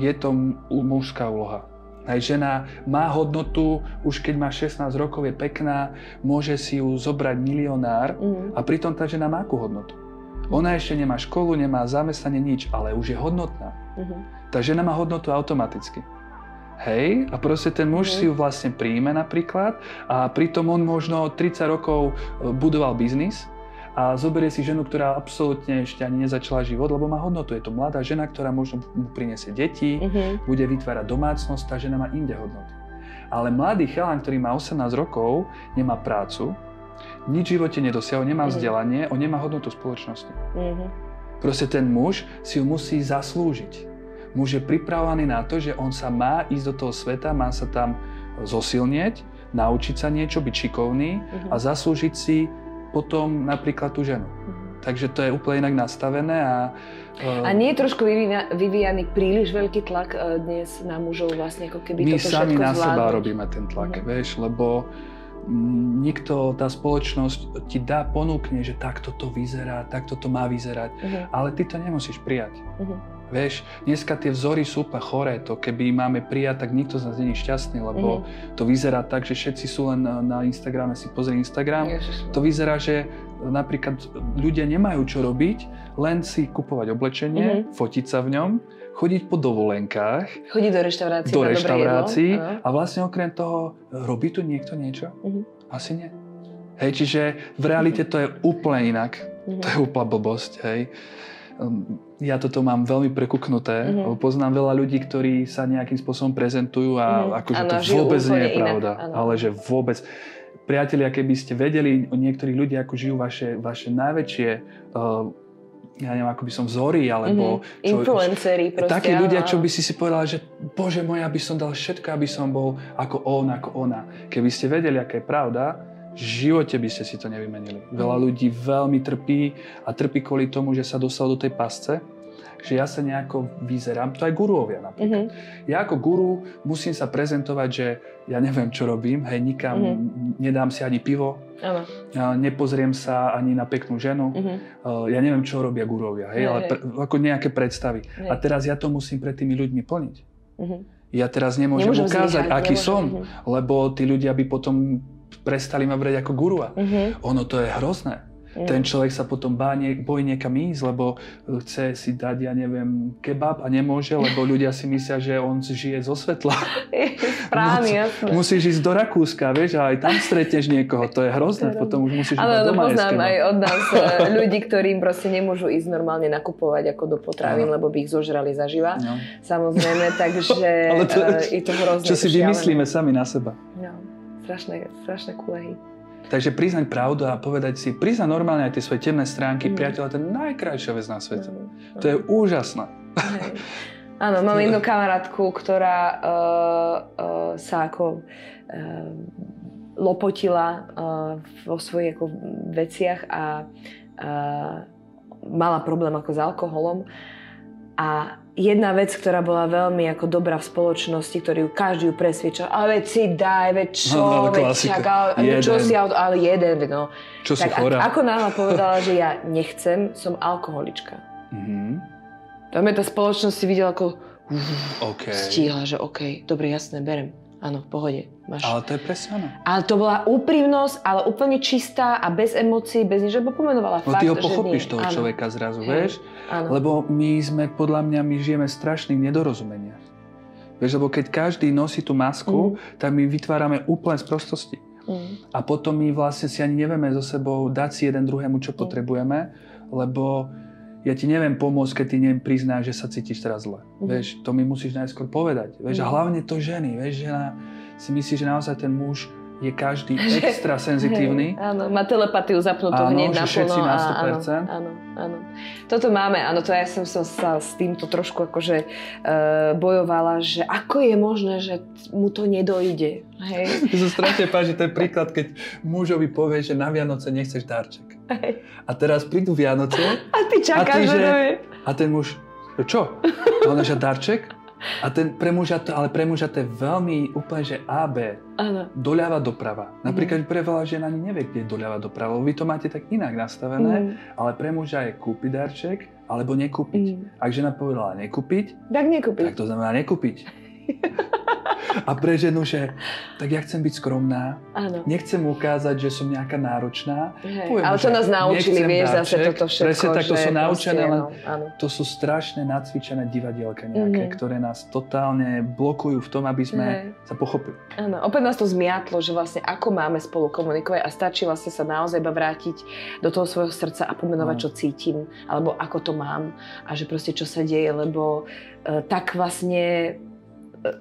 Je to mužská úloha. Aj žena má hodnotu, už keď má 16 rokov, je pekná, môže si ju zobrať milionár a pritom tá žena má akú hodnotu. Ona ešte nemá školu, nemá zamestnanie, nič, ale už je hodnotná. Tá žena má hodnotu automaticky. Hej, a proste ten muž si ju vlastne príjme napríklad a pritom on možno 30 rokov budoval biznis a zoberie si ženu, ktorá absolútne ešte ani nezačala život, lebo má hodnotu. Je to mladá žena, ktorá možno mu prinesie deti, bude vytvárať domácnosť, tá žena má inde hodnoty. Ale mladý chalan, ktorý má 18 rokov, nemá prácu, nič v živote nedosiahol, nemá vzdelanie, on nemá hodnotu spoločnosti. Proste ten muž si ju musí zaslúžiť. Muž je pripravovaný na to, že on sa má ísť do toho sveta, má sa tam zosilnieť, naučiť sa niečo, byť šikovný a zaslúžiť si potom napríklad tú ženu. Takže to je úplne inak nastavené a nie je trošku vyvíjaný príliš veľký tlak dnes na mužov vlastne, ako keby my toto všetko sami na zvládnuť? seba robíme ten tlak, vieš, lebo nikto, tá spoločnosť ti ponúkne, že takto to vyzerá, takto to má vyzerať, ale ty to nemusíš prijať. Vieš, dneska tie vzory sú úplne choré, to keby máme prijať, tak nikto z nás nie je šťastný, lebo to vyzerá tak, že všetci sú len na Instagrame, si pozri Instagram. To vyzerá, že napríklad ľudia nemajú čo robiť, len si kupovať oblečenie, fotiť sa v ňom, chodiť po dovolenkách, chodiť do reštaurácií a vlastne okrem toho, robí tu niekto niečo? Asi nie. Hej, čiže v realite to je úplne inak. To je úplná blbosť, hej. Ja toto mám veľmi prekuknuté, lebo poznám veľa ľudí, ktorí sa nejakým spôsobom prezentujú a akože to vôbec nie je pravda. Ale že vôbec. Priatelia, keby ste vedeli o niektorých ľudí, ako žijú vaše najväčšie, ja neviem, ako by som vzory, alebo... influenceri proste. Takí ľudia, čo by si povedala, že bože môj, ja by som dal všetko, aby som bol ako on, ako ona. Keby ste vedeli, aká je pravda, v živote by ste si to nevymenili. Veľa ľudí veľmi trpí a trpí kvôli tomu, že sa dostal do tej pasce, že ja sa nejako vyzerám, to aj guruovia napríklad. Ja ako guru musím sa prezentovať, že ja neviem, čo robím, hej, nikam nedám si ani pivo, nepozriem sa ani na peknú ženu, ja neviem, čo robia guruovia, hej, ale ako nejaké predstavy. A teraz ja to musím pred tými ľuďmi plniť. Ja teraz nemôžem ukázať, aký som, lebo tí ľudia by potom prestali ma brať ako gurua. Ono to je hrozné. Ten človek sa potom bojí niekam ísť, lebo chce si dať, ja neviem, kebab a nemôže, lebo ľudia si myslia, že on žije zo svetla. Správne, jasné. Musíš ísť do Rakúska, vieš, a aj tam stretneš niekoho. To je hrozné, potom už musíš iba doma jesť. Poznám aj od nás ľudí, ktorým proste nemôžu ísť normálne nakupovať ako do potravín, lebo by ich zožrali zaživa. No. Samozrejme, takže je to hrozné. Čo si vymyslíme sami na seba. No, strašné kulehy. Takže priznať pravdu a povedať si, priznať normálne aj tie svoje temné stránky, priateľa, to je najkrajšia vec na svete. To je úžasné. Áno, mám jednu kamarátku, ktorá sa ako lopotila vo svojich ako veciach a mala problém ako s alkoholom. A jedna vec, ktorá bola veľmi ako dobrá v spoločnosti, ktorú každý ju presviečal, ale veď si daj, veď čo, veď čak, čo si, ale jeden, no. Čo tak ako náhle povedala, že ja nechcem, som alkoholička. Tam je tá spoločnosť si videla ako stíhla, že dobre, jasné, berem. Áno, v pohode. Máš. Ale to je presne ono. Ale to bola úprimnosť, ale úplne čistá a bez emócií, bez nič, lebo pomenovala fakt, ty ho pochopíš toho človeka zrazu, vieš? Áno. Lebo my žijeme v strašných nedorozumeniach. Vieš, lebo keď každý nosí tú masku, tak my vytvárame úplne sprostosti. A potom my vlastne si ani nevieme so sebou dať si jeden druhému, čo potrebujeme, lebo ja ti neviem pomôcť, keď ty nepriznáš, že sa cítiš teraz zle. Vieš, to mi musíš najskôr povedať. Vieš, a hlavne to ženy. Vieš, žena si myslí, že naozaj ten muž je každý extra senzitívny. Áno, má telepatiu zapnutú hneď naplno. Všetci na 100%. Áno. Toto máme, áno, to ja som sa s týmto trošku akože bojovala, že ako je možné, že mu to nedojde. Hej. To sa strašne páči, to je príklad, keď mužovi povie, že na Vianoce nechceš darček. Hej. A teraz prídu Vianoce a ty čakáš, a ten muž, čo? A ona, že darček? A pre muža to je veľmi úplne, že AB. Áno. Doľava doprava. Napríklad pre veľa žien ani nevie, kde je doľava doprava. Vy to máte tak inak nastavené, ale pre muža je kúpiť darček alebo nekúpiť. Ak žena povedala nekúpiť, tak nekúpiť. Tak to znamená nekúpiť. A pre ženu, že tak ja chcem byť skromná, nechcem ukázať, že som nejaká náročná. Poviem, ale to nás naučili, vieš, zase toto všetko. Presne tak, to sú naučené, len to sú strašne nacvičené divadielka nejaké, ktoré nás totálne blokujú v tom, aby sme sa pochopili. Áno, opäť nás to zmiatlo, že vlastne ako máme spolu komunikovať a stačí vlastne sa naozaj iba vrátiť do toho svojho srdca a pomenovať, čo cítim, alebo ako to mám a že proste čo sa deje, lebo tak vlastne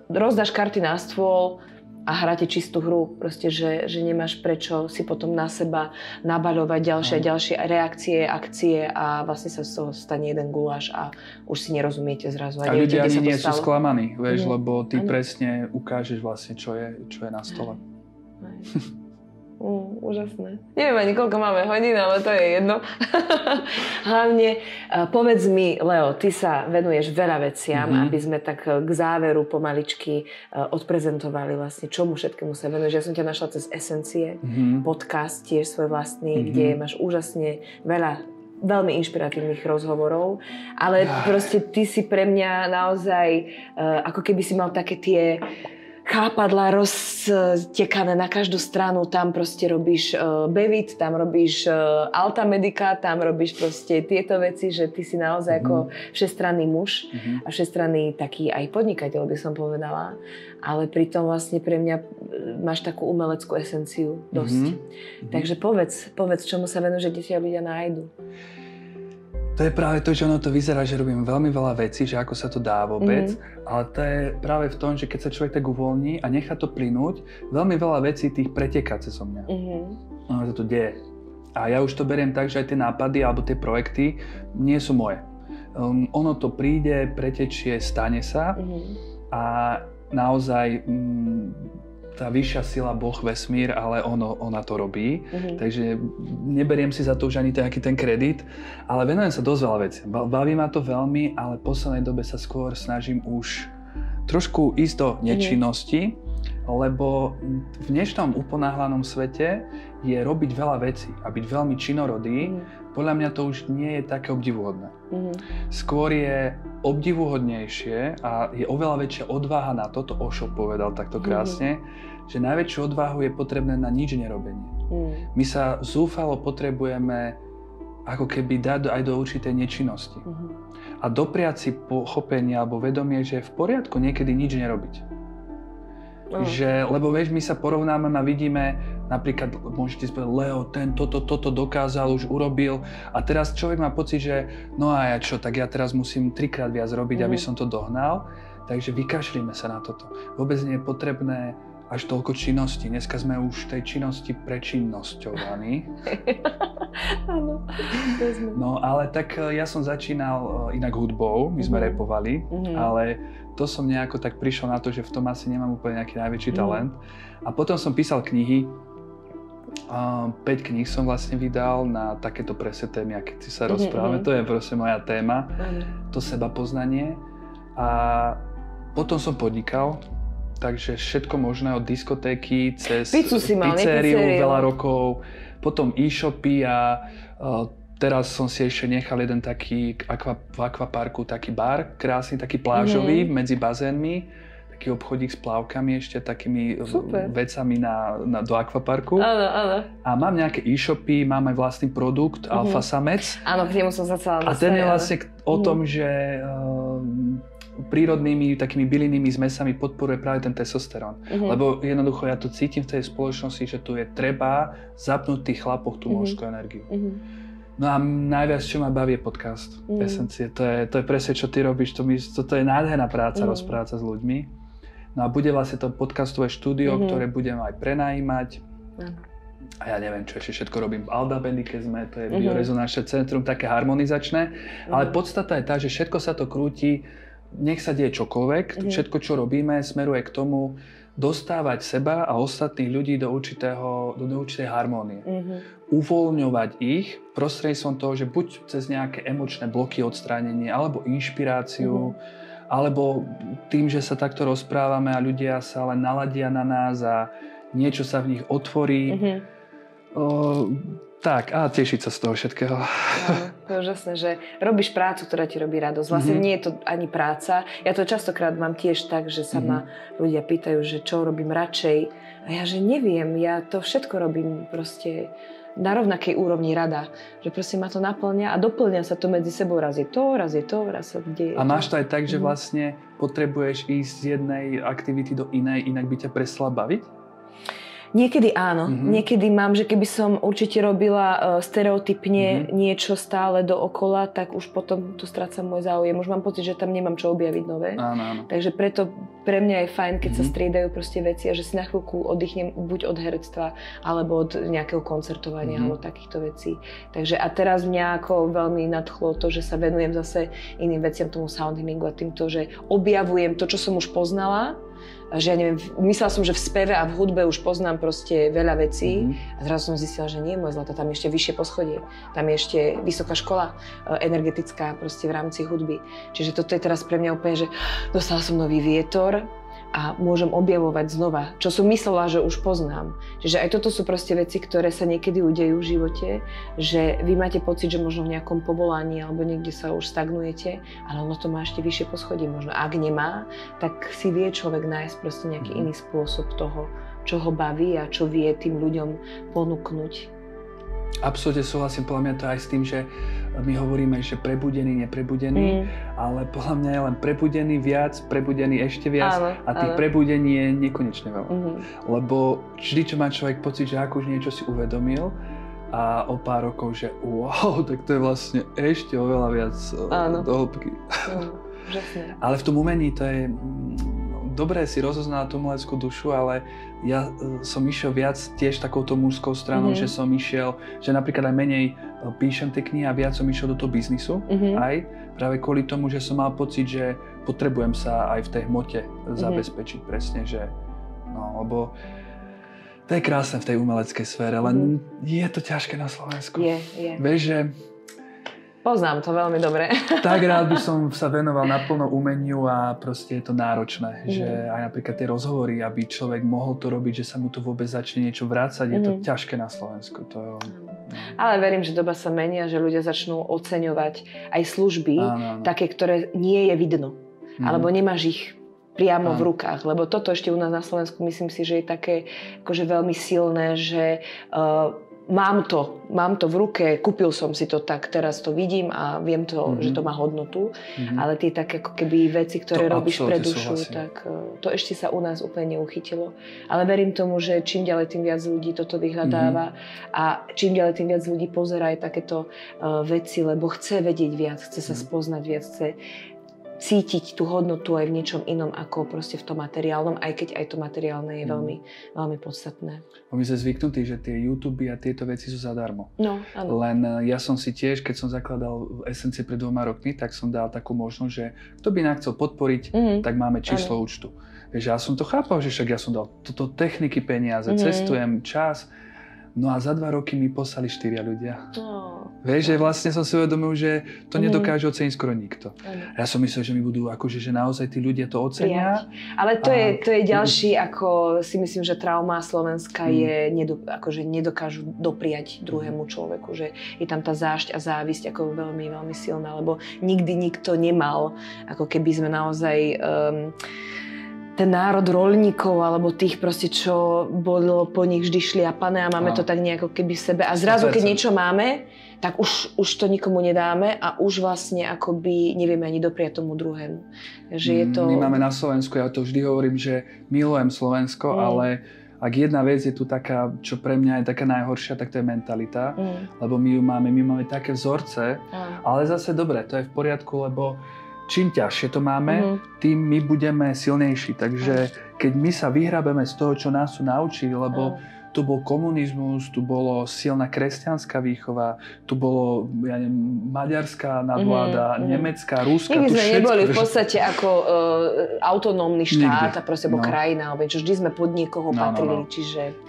rozdáš karty na stôl a hráte čistú hru, proste, že nemáš prečo si potom na seba nabaľovať ďalšie reakcie, akcie a vlastne sa z toho stane jeden guláš a už si nerozumiete zrazu. A ľudia ani nie sú sklamaní, vieš, lebo ty presne ukážeš vlastne, čo je na stole. Úžasné. Neviem ani, koľko máme hodín, ale to je jedno. Hlavne, povedz mi, Leo, ty sa venuješ veľa veciam, aby sme tak k záveru pomaličky odprezentovali vlastne, čomu všetkému sa venuješ. Ja som ťa našla cez Esencie, podcast tiež svoj vlastný, kde máš úžasne veľa veľmi inšpiratívnych rozhovorov, ale proste ty si pre mňa naozaj, ako keby si mal také tie chápadlá roztekané na každú stranu, tam proste robíš Bevit, tam robíš Alta Medica, tam robíš proste tieto veci, že ty si naozaj ako všestranný muž a všestranný taký aj podnikateľ, by som povedala, ale pritom vlastne pre mňa máš takú umeleckú esenciu dosť. Takže povedz, čomu sa venuješ, že ťa ľudia nájdu. To je práve to, že ono to vyzerá, že robím veľmi veľa vecí, že ako sa to dá vôbec, ale to je práve v tom, že keď sa človek tak uvoľní a nechá to plynúť, veľmi veľa vecí tých preteká cez mňa. Ono sa to deje. A ja už to beriem tak, že aj tie nápady alebo tie projekty nie sú moje. Ono to príde, pretečie, stane sa a naozaj tá vyššia sila, Boh, vesmír, ale ona to robí. Takže neberiem si za to už ani taký ten kredit, ale venujem sa dosť veľa vecí. Baví ma to veľmi, ale v poslednej dobe sa skôr snažím už trošku ísť do nečinnosti, lebo v dnešnom uponáhlanom svete je robiť veľa vecí a byť veľmi činorodý. Podľa mňa to už nie je také obdivuhodné. Skôr je obdivuhodnejšie a je oveľa väčšia odvaha na to Osho povedal takto krásne, že najväčšiu odvahu je potrebné na nič nerobenie. My sa zúfalo potrebujeme ako keby dať aj do určitej nečinnosti. A dopriať si pochopenie alebo vedomie, že je v poriadku niekedy nič nerobiť. Lebo vieš, my sa porovnávame a vidíme, napríklad môžete povedať, Leo, ten toto dokázal, už urobil a teraz človek má pocit, že no a ja čo, tak ja teraz musím 3-krát viac robiť, aby som to dohnal, takže vykašlíme sa na toto. Vôbec nie je potrebné až toľko činností. Dneska sme už tej činnosti prečinnosťovaní. Áno, to sme. No ale tak ja som začínal inak hudbou, my sme rapovali, ale to som nejako tak prišiel na to, že v tom asi nemám úplne nejaký najväčší talent. A potom som písal knihy. 5 kníh som vlastne vydal na takéto presne témy, aké si sa rozprávame. To je proste moja téma, to sebapoznanie. A potom som podnikal, takže všetko možné od diskotéky cez pizzeriu veľa rokov, potom e-shopy a teraz som si ešte nechal jeden taký v akvaparku, taký bar, krásny, taký plážový, medzi bazénmi, taký obchodík s plávkami ešte, takými vecami do akvaparku. Áno. A mám nejaké e-shopy, mám aj vlastný produkt, Alfa Samec. Áno, k nemu som sa chcela dostať. A ten je vlastne o tom, že prírodnými takými bylinnými zmesami podporuje práve ten testosterón. Lebo jednoducho ja to cítim v tej spoločnosti, že tu je treba zapnúť tých chlapoch tú mužskú energiu. No a najviac, čo ma baví, je podcast. Esencie. To je presne, čo ty robíš. To je nádherná práca, rozprávať sa s ľuďmi. No a bude vlastne to podcastové štúdio, ktoré budem aj prenajímať. A ja neviem, čo ešte všetko robím. V Alta Medica sme, to je biorezonančné centrum, také harmonizačné. Ale podstata je tá, že všetko sa to krúti, nech sa deje čokoľvek. Všetko, čo robíme, smeruje k tomu, dostávať seba a ostatných ľudí do určitej harmónie. Uvoľňovať ich prostredníctvom toho, že buď cez nejaké emočné bloky odstránenie, alebo inšpiráciu, alebo tým, že sa takto rozprávame a ľudia sa len naladia na nás a niečo sa v nich otvorí. Tak, a tešiť sa z toho všetkého. No, to je úžasné, že robíš prácu, ktorá ti robí radosť. Vlastne nie je to ani práca. Ja to častokrát mám tiež tak, že sa ma ľudia pýtajú, že čo robím radšej. A ja, že neviem, ja to všetko robím proste na rovnakej úrovni rada. Že proste ma to naplňa a doplňa sa to medzi sebou. Raz je to, raz sa deje. A máš to aj tak, že vlastne potrebuješ ísť z jednej aktivity do inej, inak by ťa prestala baviť? Niekedy áno. Niekedy mám, že keby som určite robila stereotypne niečo stále dookola, tak už potom to strácam môj záujem. Už mám pocit, že tam nemám čo objaviť nové. Áno. Takže preto pre mňa je fajn, keď sa striedajú proste veci a že si na chvíľku oddychnem buď od herectva, alebo od nejakého koncertovania, alebo takýchto vecí. Takže a teraz mňa ako veľmi nadchlo to, že sa venujem zase iným veciam, tomu sound healingu a týmto, že objavujem to, čo som už poznala. Že ja neviem, myslela som, že v speve a v hudbe už poznám proste veľa vecí a zrazu som zistila, že nie, moje zlato, tam je ešte vyššie poschodie, tam je ešte vysoká škola energetická proste v rámci hudby. Čiže toto je teraz pre mňa úplne, že dostala som nový vietor a môžem objavovať znova, čo som myslela, že už poznám. Čiže aj toto sú proste veci, ktoré sa niekedy udejú v živote, že vy máte pocit, že možno v nejakom povolaní alebo niekde sa už stagnujete, ale ono to má ešte vyššie poschodie možno. Ak nemá, tak si vie človek nájsť proste nejaký iný spôsob toho, čo ho baví a čo vie tým ľuďom ponúknuť. Absolútne súhlasím, podľa mňa to aj s tým, že my hovoríme, že prebudený, neprebudený, ale podľa mňa je len prebudený viac, prebudený ešte viac a tých prebudení je nekonečne veľa. Lebo vždy, čo má človek pocit, že ako už niečo si uvedomil a o pár rokov, že wow, tak to je vlastne ešte oveľa viac do hĺbky. Ale v tom umení to je dobre si rozoznala tú umeleckú dušu, ale ja som išiel viac tiež takouto mužskou stranou, že som išiel, že napríklad aj menej píšem tie knihy a viac som išiel do toho biznisu aj práve kvôli tomu, že som mal pocit, že potrebujem sa aj v tej hmote zabezpečiť presne, že no, lebo to je krásne v tej umeleckej sfére, len je to ťažké na Slovensku. Je. Vieš, že poznám to veľmi dobre. Tak rád by som sa venoval naplno umeniu a proste je to náročné, že aj napríklad tie rozhovory, aby človek mohol to robiť, že sa mu to vôbec začne niečo vrácať, je to ťažké na Slovensku. Ale verím, že doba sa mení a že ľudia začnú oceňovať aj služby, také, ktoré nie je vidno, alebo nemáš ich priamo v rukách, lebo toto ešte u nás na Slovensku myslím si, že je také akože veľmi silné, že mám to v ruke, kúpil som si to, tak teraz to vidím a viem to, že to má hodnotu, ale tie také ako keby veci, ktoré robíš pre dušu, tak to ešte sa u nás úplne neuchytilo. Ale verím tomu, že čím ďalej tým viac ľudí toto vyhľadáva a čím ďalej tým viac ľudí pozerá aj takéto veci, lebo chce vedieť viac, chce sa spoznať viac, chce cítiť tú hodnotu aj v niečom inom ako proste v tom materiálnom, aj keď aj to materiálne je veľmi, veľmi podstatné. My sme zvyknutí, že tie YouTube a tieto veci sú zadarmo. No, áno. Len ja som si tiež, keď som zakladal Esencie pred 2 rokmi, tak som dal takú možnosť, že kto by nás chcel podporiť, tak máme číslo účtu. Vieš, ja som to chápal, že však ja som dal toto techniky, peniaze, cestujem, čas. No a za 2 roky mi poslali 4 ľudia. Vieš, že vlastne som si uvedomil, že to nedokáže oceniť skoro nikto. Ja som myslel, že mi budú akože, že naozaj tí ľudia to ocenia. Ale to je ďalší, ako si myslím, že trauma Slovenska je, akože nedokážu dopriať druhému človeku, že je tam tá zášť a závisť ako veľmi, veľmi silná, lebo nikdy nikto nemal, ako keby sme naozaj ten národ roľníkov, alebo tých proste, čo bolo po nich vždy šliapané a máme to tak nejako keby v sebe. A zrazu, keď niečo máme, tak už to nikomu nedáme a už vlastne akoby nevieme ani dopriať tomu druhému. Že je to... My máme na Slovensku, ja to vždy hovorím, že milujem Slovensko, ale ak jedna vec je tu taká, čo pre mňa je taká najhoršia, tak to je mentalita. Lebo my máme také vzorce, ale zase dobre, to je v poriadku, lebo čím ťažšie to máme, tým my budeme silnejší. Takže keď my sa vyhrabeme z toho, čo nás tu naučili, lebo tu bol komunizmus, tu bolo silná kresťanská výchova, tu bolo, ja neviem, maďarská nadvláda, nemecká, ruská, nikdy tu sme všetko. neboli v podstate ako autonómny štát a proste alebo krajina, alebo čo vždy sme pod niekoho patrili.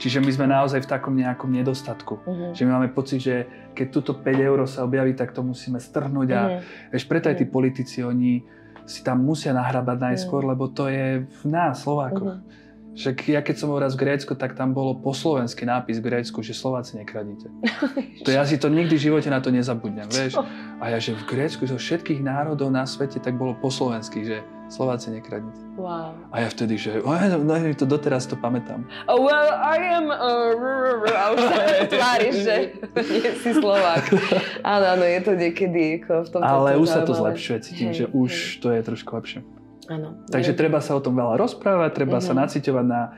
Čiže my sme naozaj v takom nejakom nedostatku. Že my máme pocit, že keď tuto 5 eur sa objaví, tak to musíme strhnúť a vieš, preto aj tí politici, oni si tam musia nahrabať najskôr, lebo to je v nás, Slovákoch. Však ja keď som bol raz v Grécku, tak tam bolo po slovensky nápis v Grécku, že Slováci nekradnite. To ja si to nikdy v živote na to nezabudnem, vieš. A ja, že v Grécku zo všetkých národov na svete, tak bolo po slovensky, že Slováci nekradnite. Wow. A ja vtedy, že to doteraz to pamätám. Oh, well, I am... A už sa tváriš, že nie si Slovák. Áno, je to niekedy v tomto... Ale už sa to zlepšuje, cítim, že už to je trošku lepšie. Áno. Takže treba sa o tom veľa rozprávať, treba sa naciťovať na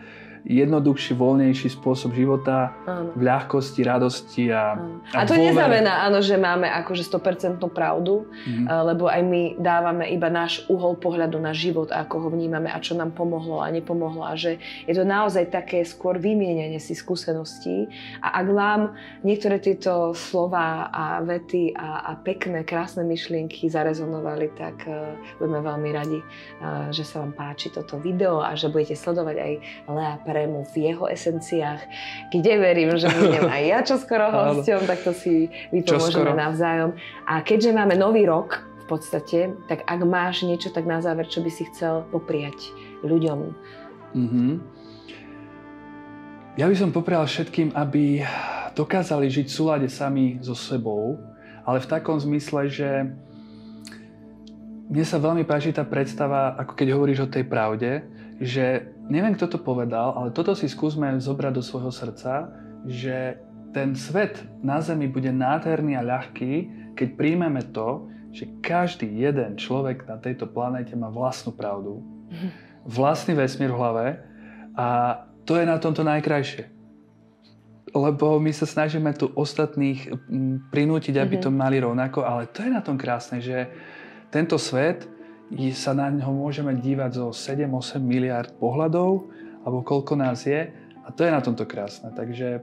jednoduchší, voľnejší spôsob života, v ľahkosti, radosti a to neznamená, áno, že máme akože 100% pravdu, lebo aj my dávame iba náš uhol pohľadu na život, ako ho vnímame a čo nám pomohlo a nepomohlo a že je to naozaj také skôr vymieňanie si skúseností a ak vám niektoré tieto slová a vety a pekné, krásne myšlienky zarezonovali, tak budeme veľmi radi, že sa vám páči toto video a že budete sledovať aj Lea Prému v jeho esenciách, kde verím, že budem aj ja čoskoro hosťom, tak to si vypomôžeme navzájom. A keďže máme nový rok v podstate, tak ak máš niečo, tak na záver, čo by si chcel popriať ľuďom? Ja by som poprial všetkým, aby dokázali žiť v súlade sami so sebou, ale v takom zmysle, že mne sa veľmi páči tá predstava, ako keď hovoríš o tej pravde, že neviem, kto to povedal, ale toto si skúsme zobrať do svojho srdca, že ten svet na Zemi bude nádherný a ľahký, keď príjmeme to, že každý jeden človek na tejto planéte má vlastnú pravdu, vlastný vesmír v hlave a to je na tomto najkrajšie. Lebo my sa snažíme tu ostatných prinútiť, aby to mali rovnako, ale to je na tom krásne, že tento svet sa na ňo môžeme dívať zo 7-8 miliard pohľadov, alebo koľko nás je. A to je na tomto krásne. Takže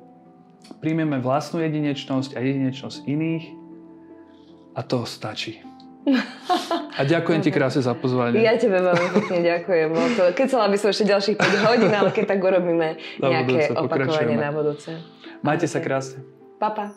príjmeme vlastnú jedinečnosť a jedinečnosť iných a to stačí. A ďakujem ti krásne za pozvanie. Ja tebe veľmi pekne ďakujem. Chcela by som ešte ďalších 5 hodín, ale keď tak urobíme nejaké opakovanie na budúce. Majte sa krásne. Pa, pa.